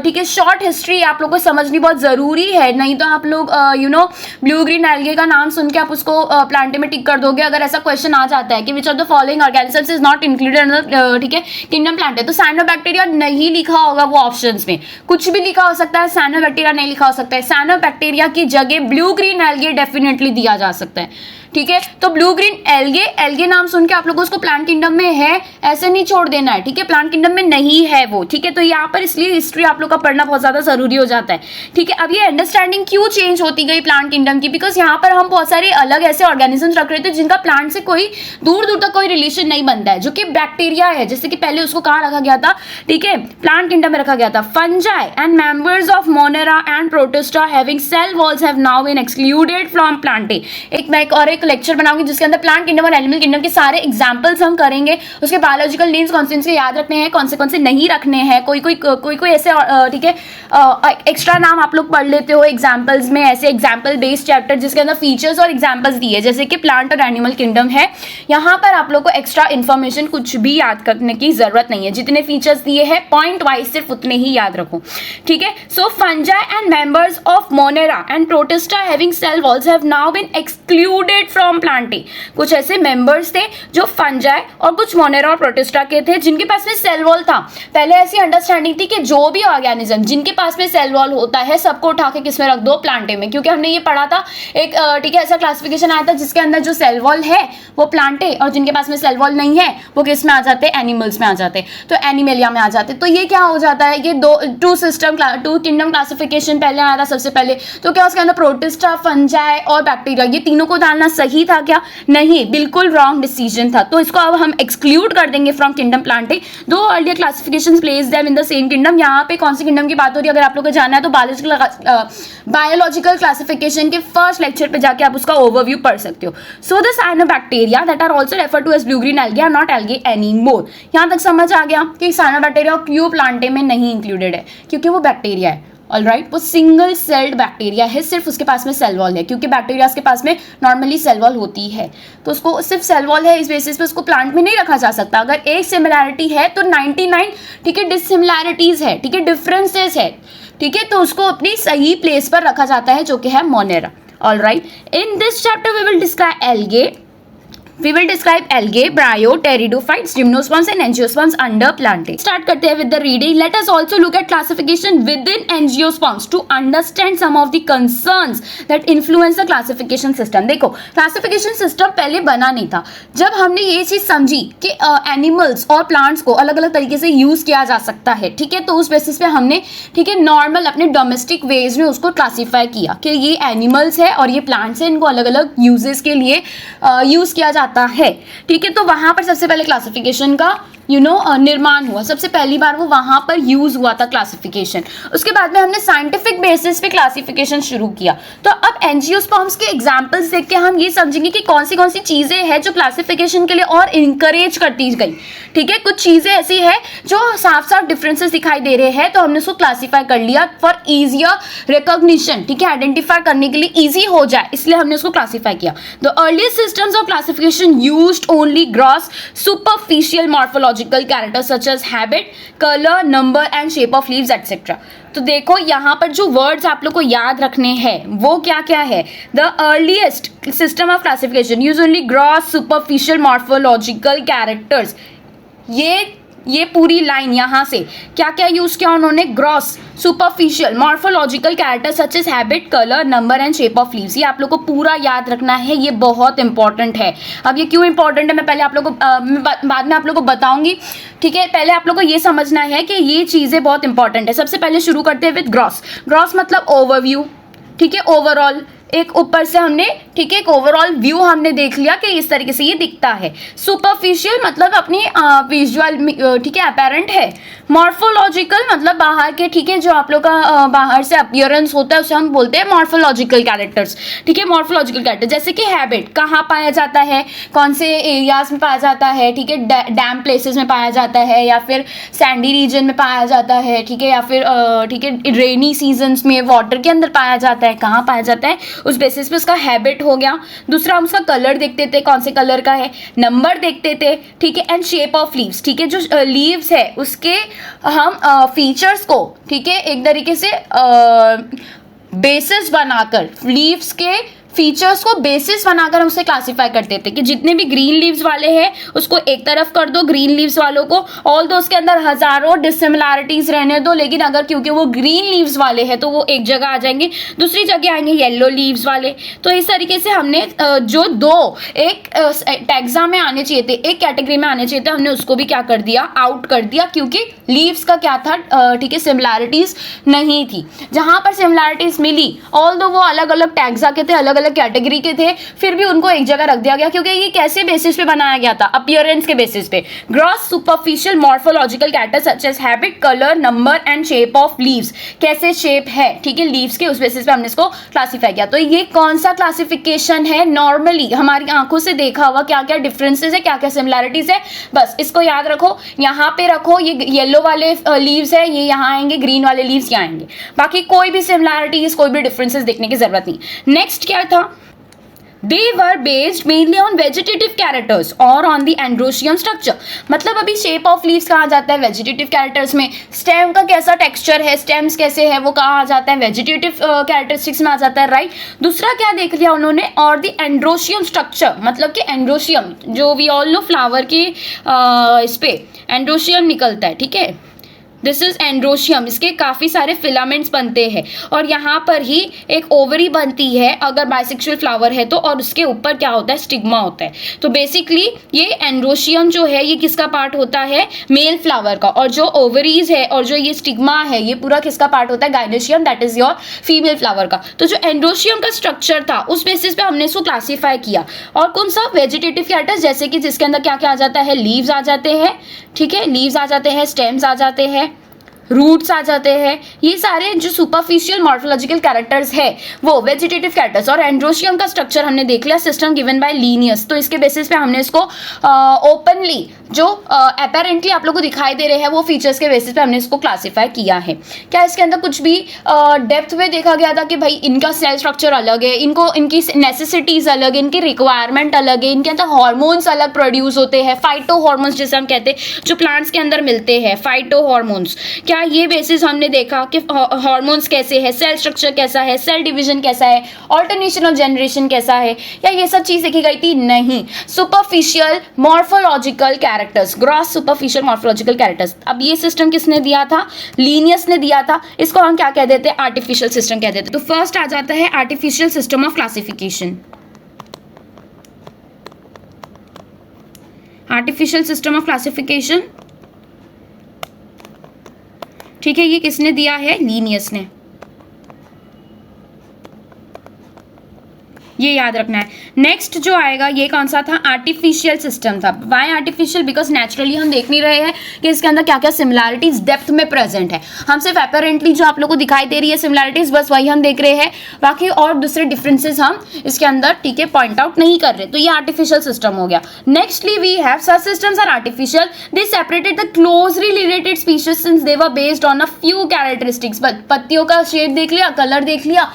ठीक है। Short history आप लोग को समझनी बहुत जरूरी है, नहीं तो आप लोग you know blue green algae का नाम सुन के आप उसको प्लांटे में टिक कर दोगे। अगर ऐसा क्वेश्चन आ जाता है कि which of the following organisms is not included under, ठीक है, किंगडम प्लांटे, तो साइनोबैक्टीरिया नहीं लिखा होगा वो ऑप्शंस में, कुछ भी लिखा हो सकता है, साइनोबैक्टीरिया नहीं लिखा हो सकता है। साइनोबैक्टीरिया की जगह ब्लू ग्रीन एल्गे डेफिनेटली दिया जा सकता है, ठीक है। तो ब्लू ग्रीन एल्गे, एल्गे नाम सुन के आप लोगों को उसको प्लांट किंगडम में है ऐसे नहीं छोड़ देना है, ठीक है। प्लांट किंगडम में नहीं है वो, ठीक है। तो यहाँ पर इसलिए हिस्ट्री आप लोग का पढ़ना बहुत ज्यादा जरूरी हो जाता है, ठीक है। अब ये अंडरस्टैंडिंग क्यों चेंज होती गई प्लांट किंगडम की, बिकॉज यहाँ पर हम बहुत सारे अलग ऐसे ऑर्गेनिजम्स रख रहे थे जिनका प्लांट से कोई दूर दूर तक कोई रिलेशन नहीं बनता है, जो कि बैक्टीरिया है, जैसे कि पहले उसको कहाँ रखा गया था, ठीक है, प्लांट किंगडम में रखा गया था। Fungi and members of Monera and Protista having cell walls have now been excluded from Plantae. एक लेक्चर बनाऊंगी जिसके अंदर प्लांट किंगडम और एनिमल किंगडम के सारे एग्जांपल्स हम करेंगे, उसके बायोलॉजिकल नेम्स कौन से याद रखने हैं, कौन से नहीं रखने हैं, कोई ऐसे ठीक है एक्स्ट्रा नाम आप लोग पढ़ लेते हो एग्जांपल्स में, ऐसे एग्जांपल बेस्ड चैप्टर जिसके अंदर फीचर्स और एग्जांपल्स दिए जैसे कि प्लांट और एनिमल किंगडम है। यहाँ पर आप लोग को एक्स्ट्रा इन्फॉर्मेशन कुछ भी याद करने की जरूरत नहीं है, जितने फीचर्स दिए हैं पॉइंट वाइज सिर्फ उतने ही याद रखो, ठीक है। So fungi and members of Monera and Protista having cell walls have now been excluded from Plantae. कुछ ऐसे मेंबर्स थे जो फंजाई और कुछ मोनेरा और प्रोटिस्टा के थे जिनके पास में सेल वॉल था। पहले ऐसी अंडरस्टैंडिंग थी कि जो भी ऑर्गेनिज्म जिनके पास में सेल वॉल होता है सबको उठा के किसमें रख दो, प्लांटे में, क्योंकि हमने ये पढ़ा था एक ठीक है ऐसा क्लासिफिकेशन आया था जिसके अंदर जो सेल वॉल है वो प्लांटे और जिनके पास में सेल वॉल नहीं है वो किस में आ जाते एनिमल्स में आ जाते, तो एनिमेलिया में आ जाते। तो ये क्या हो जाता है, ये टू किंगडम क्लासिफिकेशन पहले आया था सबसे पहले, तो क्या उसके अंदर प्रोटिस्टा, फंजाई और बैक्टीरिया, ये तीनों को डालना सही था क्या? नहीं, बिल्कुल रॉन्ग डिसीजन था। तो इसको अब हम एक्सक्लूड कर देंगे फ्रॉम किंगडम प्लांटे। दो earlier classification place them in the same kingdom. यहाँ पे कौन सी किंगडम की बात हो रही है अगर आप लोग को जानना है तो बायोलॉजिकल क्लासिफिकेशन के फर्स्ट लेक्चर पे जाके आप उसका ओवरव्यू पढ़ सकते हो। So the cyanobacteria that are also refer to as blue green algae are not algae any more. यहाँ तक समझ आ गया कि साइनोबैक्टीरिया क्यों प्लांटे में नहीं इंक्लूडेड है? क्योंकि वो बैक्टीरिया है। ऑलराइट, वो सिंगल सेल्ड बैक्टीरिया है, सिर्फ उसके पास में सेल वॉल है, क्योंकि बैक्टीरिया के पास में नॉर्मली सेल वॉल होती है, तो उसको सिर्फ सेल वॉल है, इस बेसिस पे उसको प्लांट में नहीं रखा जा सकता। अगर एक सिमिलैरिटी है तो 99 ठीक है डिसिमिलैरिटीज है, ठीक है डिफरेंसेस है, ठीक है, तो उसको अपनी सही प्लेस पर रखा जाता है जो कि है Monera. Alright, in this chapter we will describe algae, we will describe algae, bryo, pteridophytes, gymnosperms and angiosperms under plantae. Start करते हैं with the reading. Let us also look at classification within angiosperms to understand some of the concerns that influence the classification system. देखो, classification system पहले बना नहीं था। जब हमने ये चीज समझी कि एनिमल्स और प्लांट्स को अलग अलग तरीके से यूज किया जा सकता है, ठीक है, तो उस बेसिस पे हमने ठीक है नॉर्मल अपने डोमेस्टिक वेज में उसको क्लासीफाई किया कि ये एनिमल्स है और ये प्लांट्स है, इनको अलग अलग यूजेस के लिए यूज किया जाता है, ठीक है। तो वहां पर सबसे पहले क्लासिफिकेशन का निर्माण हुआ, सबसे पहली बार वो वहां पर यूज हुआ था क्लासिफिकेशन। उसके बाद में हमने साइंटिफिक बेसिस पे क्लासिफिकेशन शुरू किया। तो अब एंजियोस्पर्म्स के एग्जांपल्स देख के हम ये समझेंगे कि कौन सी चीजें हैं जो क्लासिफिकेशन के लिए और इंकरेज करती गई, ठीक है। कुछ चीजें ऐसी है जो साफ साफ डिफरेंसेस दिखाई दे रहे हैं, तो हमने उसको क्लासीफाई कर लिया फॉर इजियर रिकॉग्निशन, ठीक है, आइडेंटिफाई करने के लिए इजी हो जाए, इसलिए हमने उसको क्लासीफाई किया। The earliest systems of classification used only gross superficial morphology characters such as habit, color, number and shape of leaves etc. तो देखो यहाँ पर जो वर्ड्स आप लोग को याद रखने हैं वो क्या क्या है? The earliest system of classification use only gross superficial morphological characters. ये पूरी लाइन यहाँ से क्या क्या यूज किया उन्होंने? Gross superficial morphological character such as habit, colour, number and shape of leaves. ये आप लोग को पूरा याद रखना है, ये बहुत इंपॉर्टेंट है। अब ये क्यों इंपॉर्टेंट है मैं पहले आप लोग को बाद में आप लोग को बताऊंगी, ठीक है। पहले आप लोग को ये समझना है कि ये चीजें बहुत इंपॉर्टेंट है। सबसे पहले शुरू करते हैं विद ग्रॉस। ग्रॉस मतलब ओवरव्यू, ठीक है, ओवरऑल एक ऊपर से हमने ठीक है एक ओवरऑल व्यू हमने देख लिया कि इस तरीके से ये दिखता है। सुपरफिशियल मतलब अपनी विजुअल ठीक है अपेरेंट है। मॉर्फोलॉजिकल मतलब बाहर के, ठीक है, जो आप लोग का बाहर से अपीयरेंस होता है उसे हम बोलते हैं मॉर्फोलॉजिकल कैरेक्टर्स, ठीक है। मॉर्फोलॉजिकल कैरेक्टर जैसे कि हैबिट कहाँ पाया जाता है, कौन से एरियाज में पाया जाता है, ठीक है, डैम प्लेसेस में पाया जाता है या फिर सैंडी रीजन में पाया जाता है, ठीक है, या फिर ठीक है रेनी सीजन्स में वाटर के अंदर पाया जाता है, कहाँ पाया जाता है, उस बेसिस पे उसका हैबिट हो गया। दूसरा हम उसका कलर देखते थे, कौन से कलर का है, नंबर देखते थे, ठीक है, एंड शेप ऑफ लीव्स, ठीक है, जो लीव्स है उसके हम फीचर्स को, ठीक है, एक तरीके से बेसिस बनाकर लीव्स के फीचर्स को बेसिस बनाकर हम उसे क्लासीफाई करते थे कि जितने भी ग्रीन लीव्स वाले हैं उसको एक तरफ कर दो, ग्रीन लीव्स वालों को, ऑल दो उसके अंदर हजारों डिसिमिलैरिटीज रहने दो, लेकिन अगर क्योंकि वो ग्रीन लीव्स वाले हैं तो वो एक जगह आ जाएंगे, दूसरी जगह आएंगे येलो लीव्स वाले। तो इस तरीके से हमने जो दो एक टैक्सा में आने चाहिए थे, एक कैटेगरी में आने चाहिए थे, हमने उसको भी क्या कर दिया, आउट कर दिया, क्योंकि लीव्स का क्या था, ठीक है, सिमिलैरिटीज नहीं थी। जहां पर सिमिलैरिटीज मिली, ऑल दो वो अलग अलग टैक्सा के थे, अलग कैटेगरी के थे, फिर भी उनको एक जगह रख दिया गया, क्योंकि ये कैसे बेसिस पे बनाया गया था, अपीयरेंस के बेसिस पे। Gross superficial morphological character such as habit, colour, number and shape of leaves, कैसे शेप है, ठीक है, लीव्स के, उस बेसिस पे हमने इसको क्लासीफाई किया। तो ये कौन सा क्लासिफिकेशन है? नॉर्मली हमारी आंखों से देखा हुआ क्या क्या डिफरेंसेस है, क्या क्या सिमिलैरिटीज है, बस इसको याद रखो, यहाँ पे रखो। ये येलो वाले लीव्स है, ये यहाँ आएंगे, ग्रीन वाले लीव्स यहाँ आएंगे, बाकी कोई भी सिमिलैरिटीज, कोई भी डिफरेंसेस देखने की जरूरत नहीं। नेक्स्ट क्या था? They were based mainly on vegetative characters or on the androecium structure। मतलब अभी shape of leaves कहाँ जाता है? vegetative characters में। stem का कैसा texture है, stems कैसे है, वो कहाँ आ जाता है? vegetative characteristics में आ जाता है, राइट। दूसरा क्या देख लिया उन्होंने? और the androecium structure मतलब कि androecium जो we all know flower के इस पे androecium निकलता है, ठीक है, दिस इज एंड्रोशियम, इसके काफी सारे फिलामेंट्स बनते हैं और यहाँ पर ही एक ओवरी बनती है अगर बाइसेक्सुअल फ्लावर है तो, और उसके ऊपर क्या होता है, स्टिग्मा होता है। तो बेसिकली ये एंड्रोशियम जो है ये किसका पार्ट होता है, मेल फ्लावर का, और जो ओवरीज है और जो ये स्टिग्मा है ये पूरा किसका पार्ट होता है, gynoecium, that is your female flower का। तो जो एंड्रोशियम का स्ट्रक्चर था उस बेसिस पे हमने इसको क्लासीफाई किया। और कौन सा, वेजिटेटिव कैरेक्टर्स, जैसे कि जिसके अंदर क्या क्या आ जाता है, लीव्स आ जाते हैं, ठीक है, लीव्स आ जाते हैं, स्टेम्स आ जाते हैं, रूट्स आ जाते हैं, ये सारे जो सुपरफिशियल मॉर्फोलॉजिकल कैरेक्टर्स है वो वेजिटेटिव कैरेक्टर्स। और एंड्रोशियम का स्ट्रक्चर हमने देख लिया, सिस्टम गिवन बाय लीनियस, तो इसके बेसिस पे हमने इसको ओपनली जो अपेरेंटली आप लोगों को दिखाई दे रहे हैं वो फीचर्स के बेसिस पे हमने इसको क्लासीफाई किया है। क्या इसके अंदर कुछ भी डेप्थ में देखा गया था कि भाई इनका सेल स्ट्रक्चर अलग है, इनको इनकी नेसेसिटीज अलग है, इनकी रिक्वायरमेंट अलग है, इनके अंदर हार्मोन्स अलग प्रोड्यूस होते हैं, फाइटो हार्मोन्स जिसे हम कहते हैं जो प्लांट्स के अंदर मिलते हैं, फाइटो हार्मोन्स, क्या ये बेसिस हमने देखा कि हार्मोन्स कैसे है, सेल स्ट्रक्चर कैसा है, सेल डिवीजन कैसा है, ऑल्टरनेशन ऑफ जनरेशन कैसा है, या ये सब चीज देखी गई थी, नहीं। Superficial morphological characters, gross superficial morphological characters, अब ये सिस्टम किसने दिया था, लीनियस ने दिया था। इसको हम क्या कह देते हैं, आर्टिफिशियल सिस्टम कह देते हैं। तो फर्स्ट आ जाता है artificial system of classification. Artificial system of classification, ठीक है, ये किसने दिया है, लीनियस ने, ये याद रखना है। नेक्स्ट जो आएगा ये कौन सा था, आर्टिफिशियल सिस्टम था। वाई आर्टिफिशियल, बिकॉज नेचुरली हम देख नहीं रहे हैं कि इसके अंदर क्या क्या सिमिलैरिटीज डेप्थ में प्रेजेंट है, हम सिर्फ अपेरेंटली जो आप लोगों को दिखाई दे रही है सिमिलैरिटीज बस वही हम देख रहे हैं, बाकी और दूसरे डिफरेंसेस हम इसके अंदर ठीक है पॉइंट आउट नहीं कर रहे, तो ये आर्टिफिशियल सिस्टम हो गया। Nextly we have such systems are artificial, they separated the closely related species since they were based on a few characteristics. पत्तियों का शेड देख लिया, कलर देख लिया,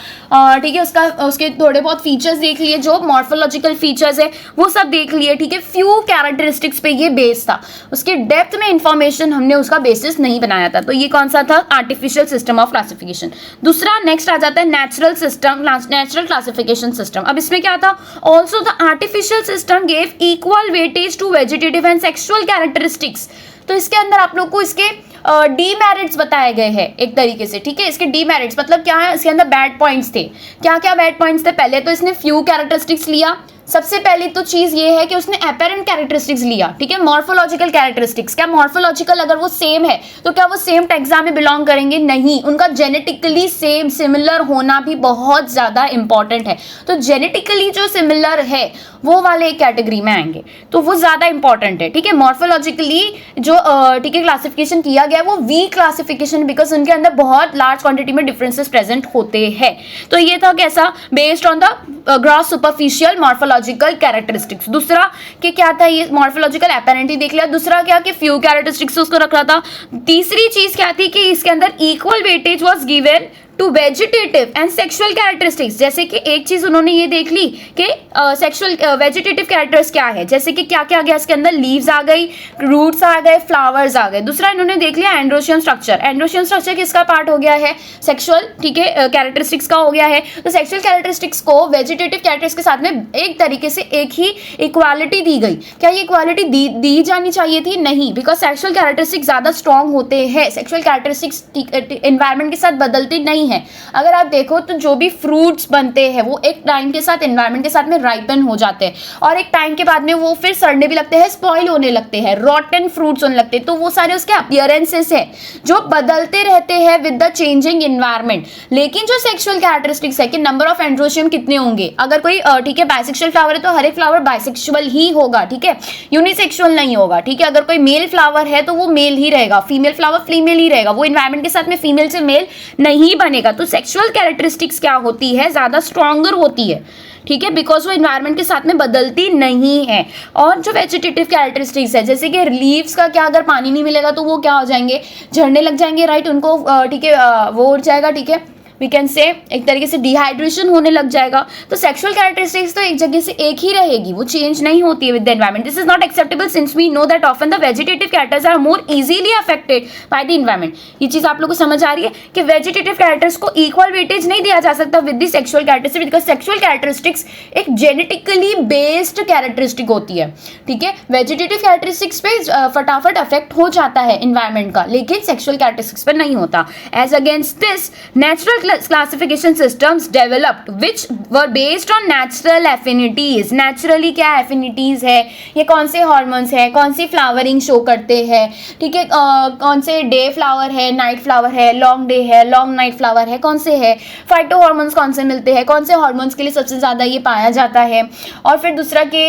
ठीक है, उसके थोड़े बहुत फीचर्स देख लिए, जो मॉर्फोलॉजिकल फीचर्स है वो सब देख लिए, ठीक है, फ्यू कैरेक्टरिस्टिक्स पे ये बेस था, उसके डेप्थ में इंफॉर्मेशन हमने उसका बेसिस नहीं बनाया था। तो ये कौन सा था, आर्टिफिशियल सिस्टम ऑफ क्लासिफिकेशन। दूसरा नेक्स्ट आ जाता है natural system, natural classification system. अब इसमें क्या था, also the artificial system gave equal weightage to vegetative and sexual characteristics. तो इसके अंदर आप लोग को इसके डीमेरिट्स बताए गए हैं एक तरीके से, ठीक है, इसके डीमेरिट्स मतलब क्या है, इसके अंदर बैड पॉइंट्स थे। क्या क्या बैड पॉइंट्स थे, पहले तो इसने फ्यू कैरेक्टरिस्टिक्स लिया, सबसे पहली तो चीज ये है कि उसने अपेरेंट कैरेक्टरिस्टिक्स लिया, ठीक है, मॉर्फोलॉजिकल कैरेक्टरिस्टिक्स। क्या मॉर्फोलॉजिकल अगर वो सेम है तो क्या वो सेम टैक्सा में बिलोंग करेंगे, नहीं, उनका जेनेटिकली सेम सिमिलर होना भी बहुत ज्यादा इंपॉर्टेंट है। तो जेनेटिकली जो सिमिलर है वो वाले एक कैटेगरी में आएंगे, तो वो ज्यादा इंपॉर्टेंट है, ठीक है। मॉर्फोलॉजिकली जो ठीक है क्लासिफिकेशन किया गया वो वीक क्लासिफिकेशन, बिकॉज उनके अंदर बहुत लार्ज क्वांटिटी में डिफरेंसेस प्रेजेंट होते हैं। तो ये था कैसा, based on the gross superficial morphological characteristics. दूसरा कि क्या था, ये मॉर्फोलॉजिकल अपेरेंटली देख लिया। दूसरा क्या कि फ्यू कैरेक्टरिस्टिक्स उसको रख रहा था। तीसरी चीज क्या थी कि इसके अंदर equal weightage was given to vegetative and sexual characteristics. जैसे कि एक चीज उन्होंने ये देख ली कि सेक्सुअल वेजिटेटिव कैरेक्टर्स क्या है, जैसे कि क्या क्या आ गया इसके अंदर, लीव्स आ गई, रूट्स आ गए, फ्लावर्स आ गए। दूसरा इन्होंने देख लिया एंड्रोशियम स्ट्रक्चर। एंड्रोशियम स्ट्रक्चर किसका पार्ट हो गया है, सेक्सुअल, ठीक है, कैरेक्टरिस्टिक्स का हो गया है। तो सेक्सुअल कैरेक्टरिस्टिक्स को वेजिटेटिव कैरेक्टर्स के साथ में एक तरीके से एक ही इक्वालिटी दी गई। क्या ये इक्वालिटी दी जानी चाहिए थी, नहीं, बिकॉज सेक्सुअल कैरेक्टरिस्टिक्स ज्यादा स्ट्रॉन्ग होते हैं, सेक्सुअल कैरेक्टरिस्टिक्स एनवायरमेंट के साथ बदलते नहीं है। अगर आप देखो तो जो भी फ्रूट्स बनते हैं वो एक टाइम के साथ एनवायरनमेंट के साथ में राइपन हो जाते हैं और एक टाइम के बाद में वो फिर सड़ने भी लगते हैं, स्पॉइल होने लगते हैं, रॉटन फ्रूट्स होने लगते हैं। तो वो सारे उसके अपीयरेंसेस है जो बदलते रहते हैं विद द चेंजिंग एनवायरनमेंट। लेकिन जो सेक्सुअल कैरेक्टरिस्टिक्स है कि नंबर ऑफ एंड्रोशियम कितने होंगे, अगर कोई ठीक है बाइसेक्सुअल फ्लावर है तो हर एक फ्लावर बाइसेक्सुअल ही होगा, ठीक है, यूनिसेक्सुअल नहीं होगा, ठीक है। अगर कोई मेल फ्लावर है तो वो मेल ही रहेगा, फीमेल फ्लावर फीमेल ही रहेगा, वो एनवायरनमेंट के साथ में फीमेल से मेल नहीं बनेगा। तो सेक्सुअल कैरेक्टरिस्टिक्स क्या होती है, ज्यादा स्ट्रॉन्गर होती है, ठीक है, बिकॉज वो एनवायरनमेंट के साथ में बदलती नहीं है। और जो वेजिटेटिव कैरेक्टरिस्टिक्स है, जैसे कि लीव्स का क्या, अगर पानी नहीं मिलेगा तो वो क्या हो जाएंगे, झड़ने लग जाएंगे, राइट, उनको ठीक है वो उड़ जाएगा, ठीक है, वी कैन से एक तरीके से डिहाइड्रेशन होने लग जाएगा। तो सेक्सुअल कैरेक्टरिस्टिक्स तो एक जगह से एक ही रहेगी, वो चेंज नहीं होती है with the environment. This is not acceptable since we know that often the vegetative characters are more easily affected by the environment. ये चीज आप लोग को समझ आ रही है कि वेजिटेटिव कैरेक्टर्स को इक्वल वेटेज नहीं दिया जा सकता with the sexual characteristics, because sexual characteristics एक जेनेटिकली बेस्ड कैरेक्टरिस्टिक होती है, ठीक है। वेजिटेटिव कैरेक्टरिस्टिक्स पे फटाफट अफेक्ट हो जाता है एनवायरमेंट का, लेकिन सेक्सुअल कैरेक्टरिस्टिक्स पे नहीं होता। As against this natural classification systems developed which were based on natural affinities. Naturally क्या एफिनिटीज है, ये कौन से हॉर्मोन्स है, कौन सी फ्लावरिंग शो करते हैं, ठीक है, कौन से डे फ्लावर है, नाइट फ्लावर है, लॉन्ग डे है, लॉन्ग नाइट फ्लावर है, कौन से है, फाइटो हॉर्मोन्स कौन से मिलते हैं, कौन से हॉर्मोन्स के लिए सबसे ज़्यादा ये पाया जाता है, और फिर दूसरा कि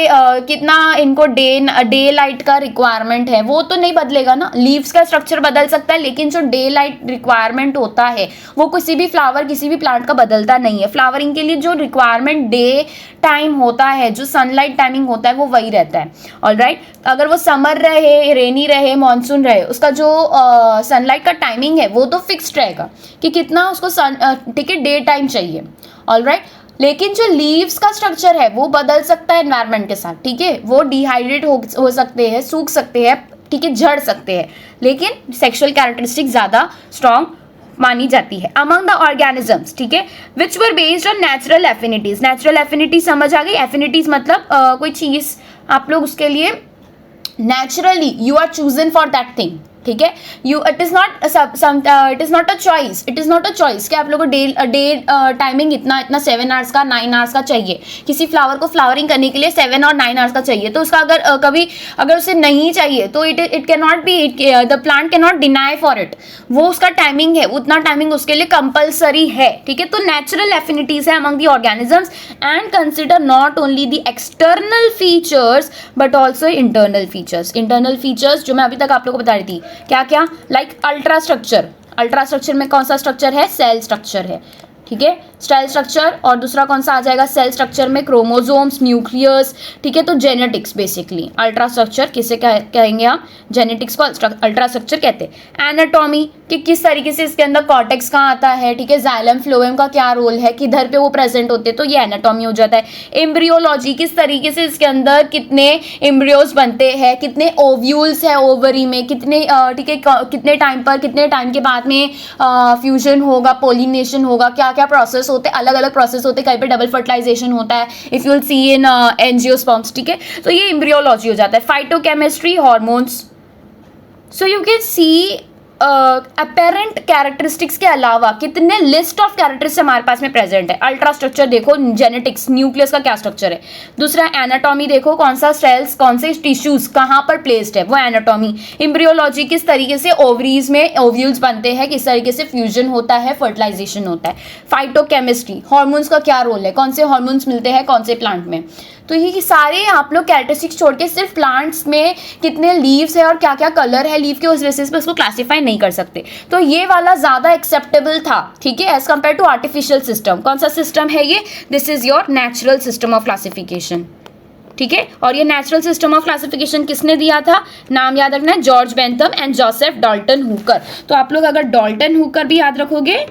कितना इनको डे लाइट का रिक्वायरमेंट है, वो तो नहीं बदलेगा ना। लीव्स का स्ट्रक्चर बदल सकता है, लेकिन जो डे लाइट रिक्वायरमेंट होता है वो किसी भी फ्लावर किसी भी प्लांट का बदलता नहीं है। फ्लावरिंग के लिए जो रिक्वायरमेंट डे टाइम होता है, जो सनलाइट टाइमिंग होता है, वो वही रहता है। ऑलराइट, अगर वो समर रहे, रेनी रहे, मॉनसून रहे, उसका जो सनलाइट का टाइमिंग है वो तो फिक्स्ड रहेगा कि कितना उसको ठीक है डे टाइम चाहिए। ऑलराइट, लेकिन जो लीव्स का स्ट्रक्चर है वो बदल सकता है एनवायरनमेंट के साथ, ठीक है। वो डिहाइड्रेट हो सकते हैं, सूख सकते हैं, ठीक है, झड़ सकते हैं, लेकिन सेक्सुअल कैरेक्टरिस्टिक ज़्यादा स्ट्रॉन्ग मानी जाती है अमंग द ऑर्गेनिजम्स, ठीक है, which were based on natural affinities. Natural affinities समझ आ गई। एफिनिटीज मतलब कोई चीज़ आप लोग उसके लिए naturally you are chosen for that thing, ठीक है। It is not a choice, it is not a choice कि आप लोगों को डे टाइमिंग इतना 7 आवर्स का 9 आवर्स का चाहिए। किसी फ्लावर को फ्लावरिंग करने के लिए 7 और 9 आवर्स का चाहिए, तो उसका अगर उसे नहीं चाहिए तो it can not be, the plant can not deny for it. वो उसका टाइमिंग है, उतना टाइमिंग उसके लिए कंपल्सरी है, ठीक है। तो नेचुरल एफिनिटीज है among the organisms and consider not only the external features but also internal features. Internal features जो मैं अभी तक आप लोगों को बता रही थी, क्या क्या, like ultra structure. Ultra structure में कौन सा स्ट्रक्चर है, सेल स्ट्रक्चर है, ठीक है, सेल स्ट्रक्चर। और दूसरा कौन सा आ जाएगा सेल स्ट्रक्चर में, क्रोमोसोम्स, न्यूक्लियस, ठीक है। तो जेनेटिक्स बेसिकली अल्ट्रा स्ट्रक्चर किसे कहेंगे आप, जेनेटिक्स को अल्ट्रा स्ट्रक्चर कहते हैं। एनाटॉमी कि किस तरीके से इसके अंदर कॉर्टेक्स कहाँ आता है, ठीक है, जाइलम फ्लोएम का क्या रोल है, किधर पे वो प्रेजेंट होते हैं, तो ये एनाटॉमी हो जाता है। एम्ब्रियोलॉजी किस तरीके से इसके अंदर कितने एम्ब्रियोज बनते हैं, कितने ओव्यूल्स है ओवरी में, कितने ठीक है कितने टाइम पर, कितने टाइम के बाद में फ्यूजन होगा, पोलिनेशन होगा, क्या क्या प्रोसेस होते हैं, अलग अलग प्रोसेस होते हैं, कहीं पे डबल फर्टिलाइजेशन होता है, if you will see in angiosperms, ठीक है। तो ये एम्ब्रियोलॉजी हो जाता है। Phytochemistry, hormones. So you can see apparent characteristics के अलावा कितने लिस्ट ऑफ कैरेक्टरिस्टिक्स हमारे पास में प्रेजेंट है। अल्ट्रा स्ट्रक्चर देखो, जेनेटिक्स, न्यूक्लियस का क्या स्ट्रक्चर है। दूसरा एनाटॉमी देखो, कौन सा सेल्स, कौन से टिश्यूज कहाँ पर प्लेस्ड है, वो एनाटॉमी। एम्ब्रियोलॉजी किस तरीके से ओवरीज में ओव्यूल्स बनते हैं, किस तरीके से फ्यूजन होता है, फर्टिलाइजेशन होता है। फाइटोकेमिस्ट्री, हार्मोन्स का क्या रोल है, कौन से हार्मोन्स मिलते हैं कौन से प्लांट में। तो ये सारे आप लोग कैरेक्टरिस्टिक्स छोड़ के सिर्फ प्लांट्स में कितने लीव्स है और क्या क्या कलर है लीव के, उस बेसिस पे उसको क्लासीफाई नहीं कर सकते। तो ये वाला ज़्यादा एक्सेप्टेबल था, ठीक है, as compare to artificial system. कौन सा सिस्टम है ये, this is your natural system of classification, ठीक है। और ये नेचुरल सिस्टम ऑफ क्लासिफिकेशन किसने दिया था, नाम याद रखना है, George Bentham and Joseph Dalton Hooker. तो आप लोग अगर डाल्टन हुकर भी याद रखोगे,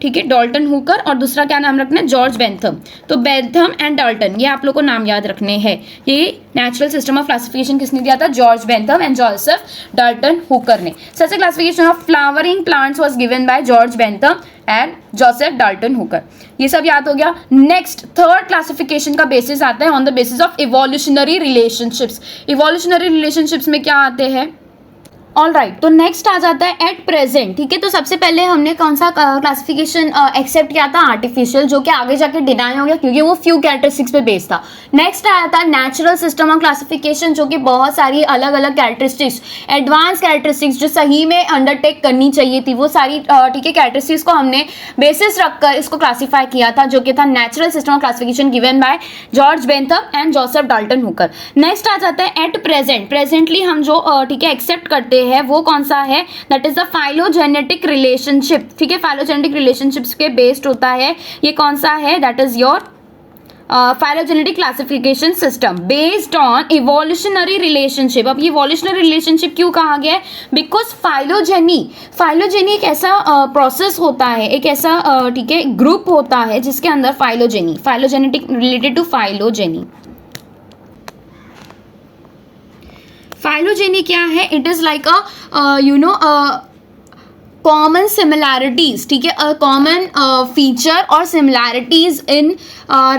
ठीक है, डाल्टन हुकर, और दूसरा क्या नाम रखना है, जॉर्ज बेंथम। तो बेंथम एंड डाल्टन ये आप लोग को नाम याद रखने हैं। ये नेचुरल सिस्टम ऑफ क्लासिफिकेशन किसने दिया था, George Bentham and Joseph Dalton Hooker ने। Such a classification of flowering plants was given by George Bentham and Joseph Dalton Hooker. ये सब याद हो गया। नेक्स्ट थर्ड क्लासिफिकेशन का बेसिस आता है on the basis of evolutionary relationships. Evolutionary relationships में क्या आते हैं, ऑल राइट। तो नेक्स्ट आ जाता है एट प्रेजेंट, ठीक है। तो सबसे पहले हमने कौन सा क्लासिफिकेशन एक्सेप्ट किया था, आर्टिफिशियल, जो कि आगे जाके डिनाई हो गया क्योंकि वो फ्यू कैरेक्टरिस्टिक्स पे बेस्ड था। नेक्स्ट आया था नेचुरल सिस्टम ऑफ क्लासिफिकेशन, जो कि बहुत सारी अलग अलग कैरेक्टरिस्टिक्स, एडवांस कैरेक्टरिस्टिक्स जो सही में अंडरटेक करनी चाहिए थी, वो सारी ठीक है कैरेक्टरिस्टिक्स को हमने बेसिस रखकर इसको क्लासीफाई किया था, जो कि था natural system of classification given by George Bentham and Joseph Dalton Hooker. Next आ जाता है एट प्रेजेंट। प्रेजेंटली हम जो ठीक है एक्सेप्ट करते है वो कौन सा है, that is the phylogenetic relationship, ठीक है। फाइलोजेनेटिक रिलेशनशिप्स के बेस्ड होता है ये कौन सा है, that is your phylogenetic classification system based on evolutionary relationship. अब ये इवोल्यूशनरी रिलेशनशिप क्यों कहा गया है? बिकॉज फाइलोजेनी एक ऐसा प्रोसेस होता है, एक ऐसा ठीक है ग्रुप होता है जिसके अंदर फाइलोजेनेटिक रिलेटेड टू फाइलोजेनी क्या है? It is like a common similarities, ठीक है, कॉमन फीचर और similarities in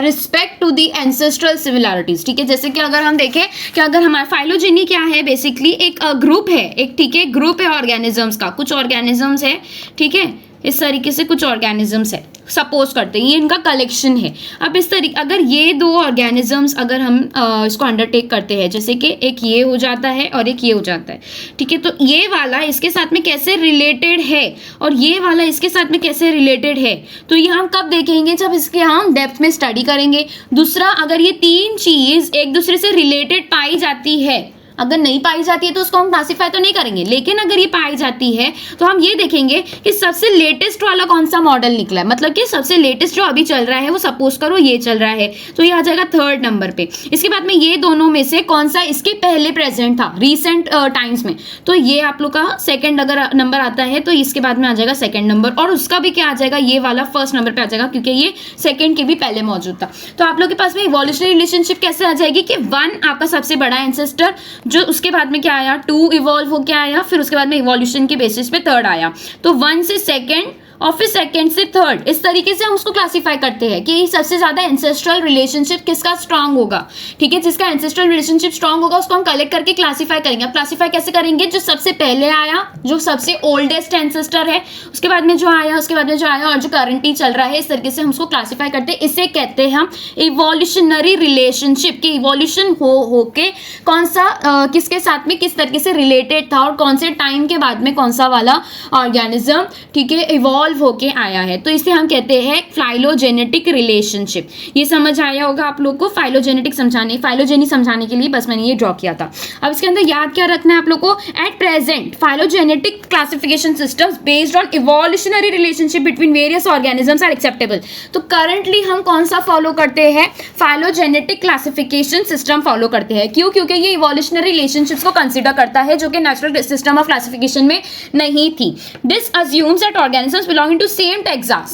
respect to the ancestral similarities, ठीक है। जैसे कि अगर हम देखें कि अगर हमारा फाइलोजेनी क्या है, बेसिकली एक ग्रुप है, एक ठीक है ग्रुप है ऑर्गेनिजम्स का, कुछ ऑर्गेनिजम्स है, ठीक है, इस तरीके से कुछ ऑर्गेनिजम्स है, सपोज करते हैं ये इनका कलेक्शन है। अब इस तरीके अगर ये दो ऑर्गेनिजम्स अगर हम इसको अंडरटेक करते हैं, जैसे कि एक ये हो जाता है और एक ये हो जाता है, ठीक है, तो ये वाला इसके साथ में कैसे रिलेटेड है और ये वाला इसके साथ में कैसे रिलेटेड है, तो ये हम कब देखेंगे? जब इसके हम डेप्थ में स्टडी करेंगे। दूसरा, अगर ये तीन चीज एक दूसरे से रिलेटेड पाई जाती है, अगर नहीं पाई जाती है तो उसको हम क्लासीफाई तो नहीं करेंगे, लेकिन अगर ये पाई जाती है तो हम ये देखेंगे कि सबसे लेटेस्ट वाला कौन सा मॉडल निकला है, मतलब कि सबसे लेटेस्ट जो अभी चल रहा है वो सपोज करो ये चल रहा है, तो ये आ जाएगा थर्ड नंबर पे। इसके बाद में ये दोनों में से कौन सा इसके पहले प्रेजेंट था रीसेंट टाइम्स में, तो ये आप लोग का सेकंड अगर नंबर आता है तो इसके बाद में आ जाएगा सेकंड नंबर, और उसका भी क्या आ जाएगा, ये वाला फर्स्ट नंबर पे आ जाएगा क्योंकि ये सेकंड के भी पहले मौजूद था। तो आप लोग के पास में इवोल्यूशनरी रिलेशनशिप कैसे आ जाएगी कि 1 आपका सबसे बड़ा एंसेस्टर, जो उसके बाद में क्या आया 2 इवॉल्व होके आया, फिर उसके बाद में इवोल्यूशन के बेसिस पे थर्ड आया, तो 1 से सेकंड और फिर सेकंड से थर्ड, इस तरीके से हम उसको क्लासिफाई करते हैं कि सबसे ज्यादा एंसेस्ट्रल रिलेशनशिप किसका स्ट्रांग होगा, ठीक है, जिसका एंसेस्ट्रल रिलेशनशिप स्ट्रांग होगा उसको हम कलेक्ट करके क्लासिफाई करेंगे। अब क्लासिफाई कैसे करेंगे? जो सबसे पहले आया, जो सबसे ओल्डेस्ट एंसेस्टर है, उसके बाद में जो आया, उसके बाद में जो आया और जो करंटली चल रहा है, इस तरीके से हम उसको क्लासिफाई करते हैं। इसे कहते हैं हम इवोल्यूशनरी रिलेशनशिप, कि इवोल्यूशन होके कौन सा किसके साथ में किस तरीके से रिलेटेड था और कौन से टाइम के बाद में कौन सा वाला ऑर्गेनिज्म, ठीक है, इवॉल्व होके आया है, तो इसे हम कहते हैं फाइलोजेनेटिक रिलेशनशिप। ये समझ आया होगा आप लोग को, फाइलोजेनेटिक फाइलोजेनी समझाने के लिए बस मैंने ये ड्रॉ किया था। अब इसके अंदर याद क्या रखना है आप लोग को? At present phylogenetic classification systems based on evolutionary relationship between various organisms are acceptable. तो करंटली हम कौन सा फॉलो करते हैं? फाइलोजेनेटिक क्लासिफिकेशन सिस्टम फॉलो करते हैं। क्यों? क्योंकि ये इवोल्यूशनरी रिलेशनशिप्स को कंसीडर करता है, जो कि नेचुरल सिस्टम ऑफ क्लासिफिकेशन में नहीं थी। This assumes that organisms belonging to same taxa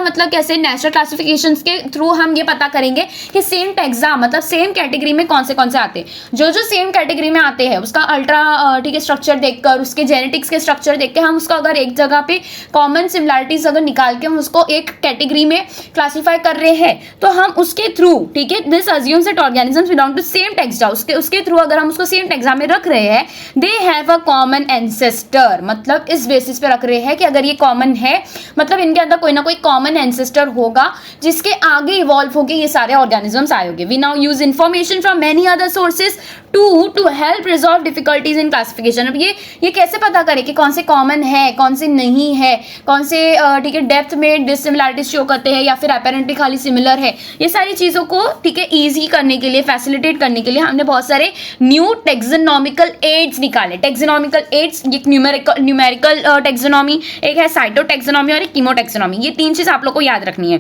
मतलब कैसे? नेचुरल क्लासिफिकेशंस के थ्रू हम ये पता करेंगे कि सेम टेक्सा मतलब सेम कैटेगरी में कौन से आते हैं। जो सेम कैटेगरी में आते हैं उसका अल्ट्रा ठीक है स्ट्रक्चर देखकर, उसके जेनेटिक्स के स्ट्रक्चर देख के हम उसका अगर एक जगह पे कॉमन सिमिलैरिटीज अगर निकाल के हम उसको एक कैटेगरी में क्लासीफाई कर रहे हैं, तो हम उसके थ्रू, ठीक है, this assumes that organisms belong to same taxa, उसके थ्रू अगर हम उसको सेम टेक्सा में रख रहे हैं, they have a common ancestor, मतलब इस बेसिस पे रख रहे हैं कि अगर ये कॉमन है मतलब इनके अंदर कोई ना कोई कॉमन एंसेस्टर होगा जिसके आगे इवॉल्व होके ये सारे ऑर्गेनिजम्स आए होंगे। We now use information from many other sources to help resolve difficulties in classification. अब ये कैसे पता करें कि कौन से कॉमन है, कौन से नहीं है, कौन से ठीक है डेप्थ में डिसिमिलैरिटीज शो करते हैं या फिर अपेरेंटली खाली सिमिलर है। ये सारी चीजों को ठीक है ईजी करने के लिए, फैसिलिटेट करने के लिए हमने बहुत सारे न्यू टेक्सोनॉमिकल एड्स निकाले। टेक्सोनॉमिकल एड्स, एक न्यूमेरिकल टेक्सोनॉमी, एक है साइटो टेक्सोनॉमी और एक कीमो टेक्सोनॉमी। ये 3 चीज आप लोग को याद रखनी है।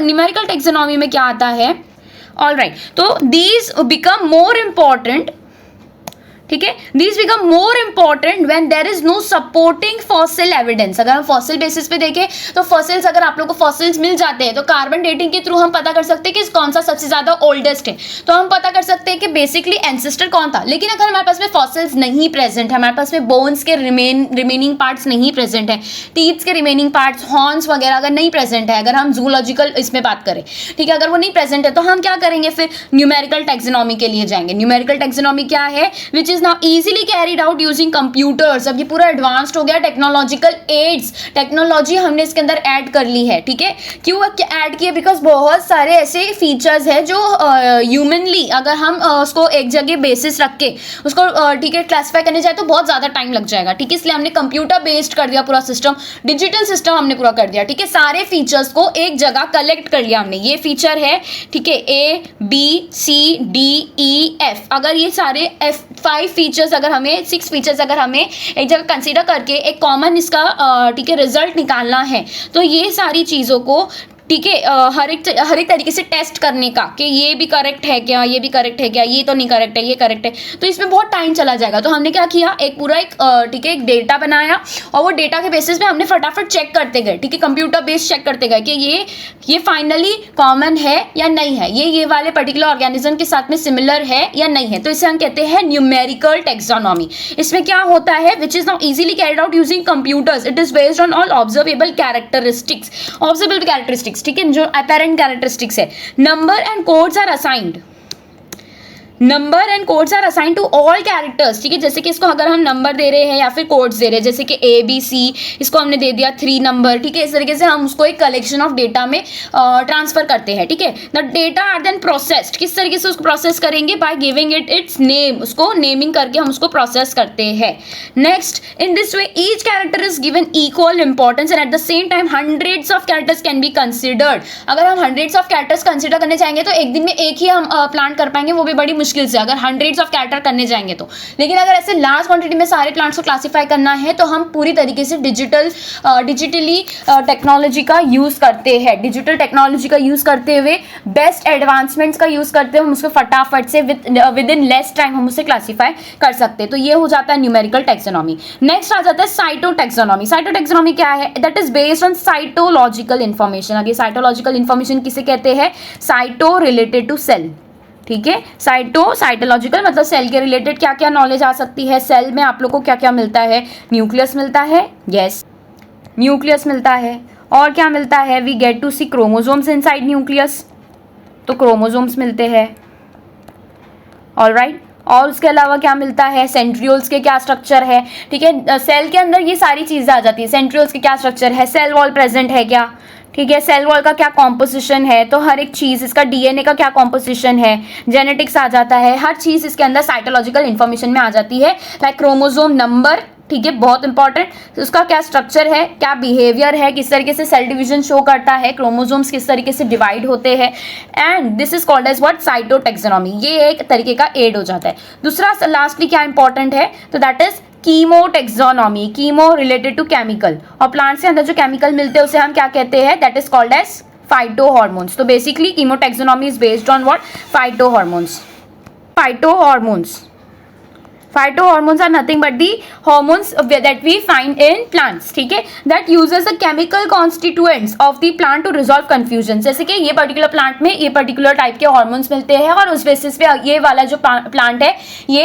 न्यूमेरिकल टेक्सोनॉमी में क्या आता है? ऑलराइट, तो दीज बिकम मोर इंपॉर्टेंट, ठीक है, these become more important when there is no supporting fossil evidence. अगर हम फॉसिल बेसिस पे देखें तो फॉसिल्स, अगर आप लोग को फॉसिल्स मिल जाते हैं तो कार्बन डेटिंग के थ्रू हम पता कर सकते हैं कि कौन सा सबसे ज्यादा ओल्डेस्ट है, तो हम पता कर सकते हैं कि बेसिकली एंसेस्टर कौन था। लेकिन अगर हमारे पास में फॉसिल्स नहीं प्रेजेंट है, हमारे पास में बोन्स के रिमेनिंग पार्ट्स नहीं प्रेजेंट है, टीथ्स के रिमेनिंग पार्ट्स, हॉर्न्स वगैरह अगर नहीं प्रेजेंट है, अगर हम जूलॉजिकल इसमें बात करें, ठीक है, अगर वो नहीं प्रेजेंट है तो हम क्या करेंगे? फिर न्यूमेरिकल टेक्सोनॉमी के लिए जाएंगे। न्यूमेरिकल टेक्सोनॉमी क्या है? Which is now easily carried out using computers. अब ये पूरा एडवांस्ड हो गया, टेक्नोलॉजिकल एड्स, टेक्नोलॉजी हमने इसके अंदर ऐड कर ली है, ठीक है। क्यों ऐड किए? बिकॉज बहुत सारे ऐसे फीचर्स है जो ह्यूमनली अगर हम उसको एक जगह बेसिस रख के उसको ठीक है क्लासिफाई करने जाए तो बहुत ज्यादा टाइम लग जाएगा, ठीक है, इसलिए हमने कंप्यूटर बेस्ड कर दिया पूरा सिस्टम, डिजिटल सिस्टम हमने पूरा कर दिया, ठीक है। सारे फीचर्स को एक जगह कलेक्ट कर लिया हमने। ये फीचर है, ठीक है, ABCDEF, अगर ये सारे 5 फीचर्स अगर हमें 6 फीचर्स अगर हमें एक जगह कंसीडर करके एक कॉमन इसका ठीक है रिजल्ट निकालना है, तो ये सारी चीज़ों को ठीक है, हर एक तरीके से टेस्ट करने का कि ये भी करेक्ट है क्या, ये भी करेक्ट है क्या, ये तो नहीं करेक्ट है, ये करेक्ट है, तो इसमें बहुत टाइम चला जाएगा। तो हमने क्या किया, एक पूरा ठीक है एक डेटा बनाया और वो डेटा के बेसिस पे हमने फटाफट चेक करते गए, ठीक है, कंप्यूटर बेस्ड चेक करते गए कि ये फाइनली कॉमन है या नहीं है, ये वाले पर्टिकुलर ऑर्गेनिज्म के साथ में सिमिलर है या नहीं है। तो इसे हम कहते हैं न्यूमेरिकल टेक्सोनॉमी। इसमें क्या होता है, which is now easily carried out using computers, it is based on all observable characteristics, ठीक है, जो अपेरेंट कैरेक्टरिस्टिक्स है। Number and codes are assigned, number and codes are assign to all characters, ठीक है, जैसे कि इसको अगर हम नंबर दे रहे हैं या फिर कोड्स दे रहे हैं, जैसे कि ABC, इसको हमने दे दिया 3 नंबर, ठीक है, इस तरीके से हम उसको एक कलेक्शन ऑफ डेटा में ट्रांसफर करते हैं, ठीक है। The data are then processed, किस तरीके से उसको प्रोसेस करेंगे, by giving it its name, उसको नेमिंग करके हम उसको प्रोसेस करते हैं। Next, in this way each character is given equal importance and at the same time hundreds of characters can be considered. अगर हम हंड्रेड्स ऑफ कैरेक्टर्स कंसिडर करने चाहेंगे तो एक दिन में एक ही हम प्लांट कर पाएंगे, वो भी बड़ी मुश्किल से, अगर हंड्रेड्स ऑफ कैरेक्टर करने जाएंगे तो। लेकिन अगर ऐसे लार्ज क्वांटिटी में सारे प्लांट्स को क्लासिफाई करना है तो हम पूरी तरीके से डिजिटली टेक्नोलॉजी का यूज करते हैं, डिजिटल टेक्नोलॉजी का यूज करते हुए, बेस्ट एडवांसमेंट्स का यूज करते हुए हम उसको फटाफट से विद इन लेस टाइम हम उसे क्लासिफाई कर सकते हैं। तो ये हो जाता है न्यूमेरिकल टेक्सोनॉमी। नेक्स्ट आ जाता है साइटोटेक्सोनॉमी। साइटोटेक्सोनॉमी क्या है, that is based on cytological information. अगर साइटोलॉजिकल इंफॉर्मेशन किसे कहते हैं, साइटो रिलेटेड टू सेल, ठीक है, साइटोलॉजिकल मतलब सेल के रिलेटेड क्या क्या नॉलेज आ सकती है। सेल में आप लोग को क्या क्या मिलता है, न्यूक्लियस मिलता है, यस न्यूक्लियस मिलता है, और क्या मिलता है, we get to see chromosomes inside nucleus, तो क्रोमोसोम्स मिलते हैं, ऑलराइट। और उसके अलावा क्या मिलता है, सेंट्रियोल्स के क्या स्ट्रक्चर है, ठीक है, सेल के अंदर ये सारी चीजें आ जाती है। सेंट्रियोल्स के क्या स्ट्रक्चर है, सेल वॉल प्रेजेंट है क्या, ठीक है, सेल वॉल का क्या कॉम्पोजिशन है, तो हर एक चीज, इसका DNA का क्या कॉम्पोजिशन है, जेनेटिक्स आ जाता है, हर चीज इसके अंदर साइटोलॉजिकल इंफॉर्मेशन में आ जाती है। लाइक क्रोमोसोम नंबर, ठीक है, बहुत इंपॉर्टेंट, उसका क्या स्ट्रक्चर है, क्या बिहेवियर है, किस तरीके से सेल डिवीजन शो करता है, क्रोमोसोम्स किस तरीके से डिवाइड होते हैं, and this is called as what, cytotaxonomy. ये एक तरीके का एड हो जाता है। दूसरा लास्टली क्या इंपॉर्टेंट है, तो that is chemotaxonomy. Chemo related to chemical, और प्लांट्स के अंदर जो केमिकल मिलते हैं उसे हम क्या कहते हैं, that is called as phytohormones. तो basically chemotaxonomy is based on what, phytohormones. Phytohormones are nothing but the hormones that we find in plants, ठीक है, that uses the chemical constituents of the plant to resolve confusion। जैसे कि ये particular plant में ये particular type के hormones मिलते हैं और उस बेसिस पे ये वाला जो प्लांट है ये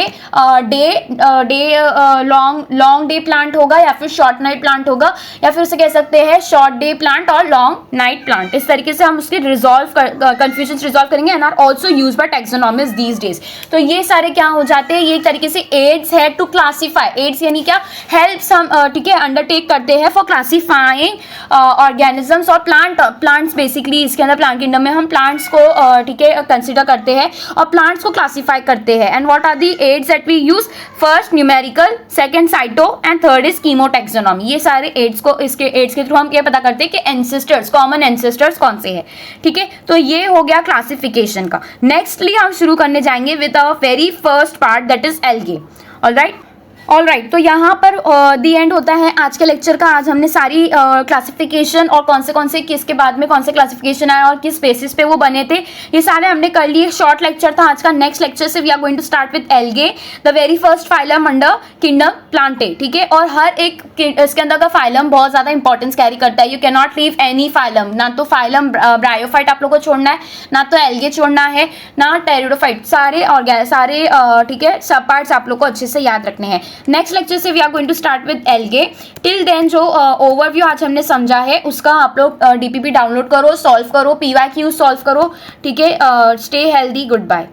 लॉन्ग डे प्लांट होगा या फिर शॉर्ट नाइट प्लांट होगा, या फिर उसे कह सकते हैं शॉर्ट डे प्लांट और लॉन्ग नाइट प्लांट। इस तरीके से हम उसके कंफ्यूजन रिजॉल्व करेंगे and are also use by taxonomist these days. तो ये सारे क्या हो जाते हैं, ये एक तरीके से एड्स है टू क्लासीफाई, एड्स यानी क्या, हेल्प्स हम ठीक है अंडरटेक करते हैं फॉर क्लासीफाइंग ऑर्गेनिजम्स और प्लांट्स। बेसिकली इसके अंदर प्लांट किंगडम में हम प्लांट्स को ठीक है कंसिडर करते हैं और प्लांट्स को क्लासीफाई करते हैं। And what are the aids that we use, first numerical, second cyto and third is chemotaxonomy. ये सारे एड्स को, इसके एड्स के थ्रू हम ये पता करते हैं कि एंसेस्टर्स, कॉमन एंसेस्टर्स कौन से हैं, ठीक है। तो ये हो गया क्लासिफिकेशन का। नेक्स्टली हम शुरू करने जाएंगे with our very first part that is algae. All right, तो यहाँ पर दी एंड होता है आज के लेक्चर का। आज हमने सारी क्लासिफिकेशन और कौन से किसके बाद में कौन से क्लासिफिकेशन आए और किस बेसिस पे वो बने थे, ये सारे हमने कर लिए। शॉर्ट लेक्चर था आज का। नेक्स्ट लेक्चर से we are going to start with algae, the very first phylum under kingdom Plantae, ठीक है। और हर एक इसके अंदर का फाइलम बहुत ज्यादा इंपॉर्टेंस कैरी करता है। You can not leave any phylum, ना तो फाइलम ब्रायोफाइट आप लोग को छोड़ना है, ना तो एल्गे छोड़ना है, ना टेरिडोफाइट, सारे ठीक है सब पार्ट्स आप लोग को अच्छे से याद रखने हैं। नेक्स्ट लेक्चर से we are going to start with algae. Till then जो ओवरव्यू आज हमने समझा है उसका आप लोग डीपीपी डाउनलोड करो, सॉल्व करो, PYQ सॉल्व करो, ठीक है। Stay healthy, good bye.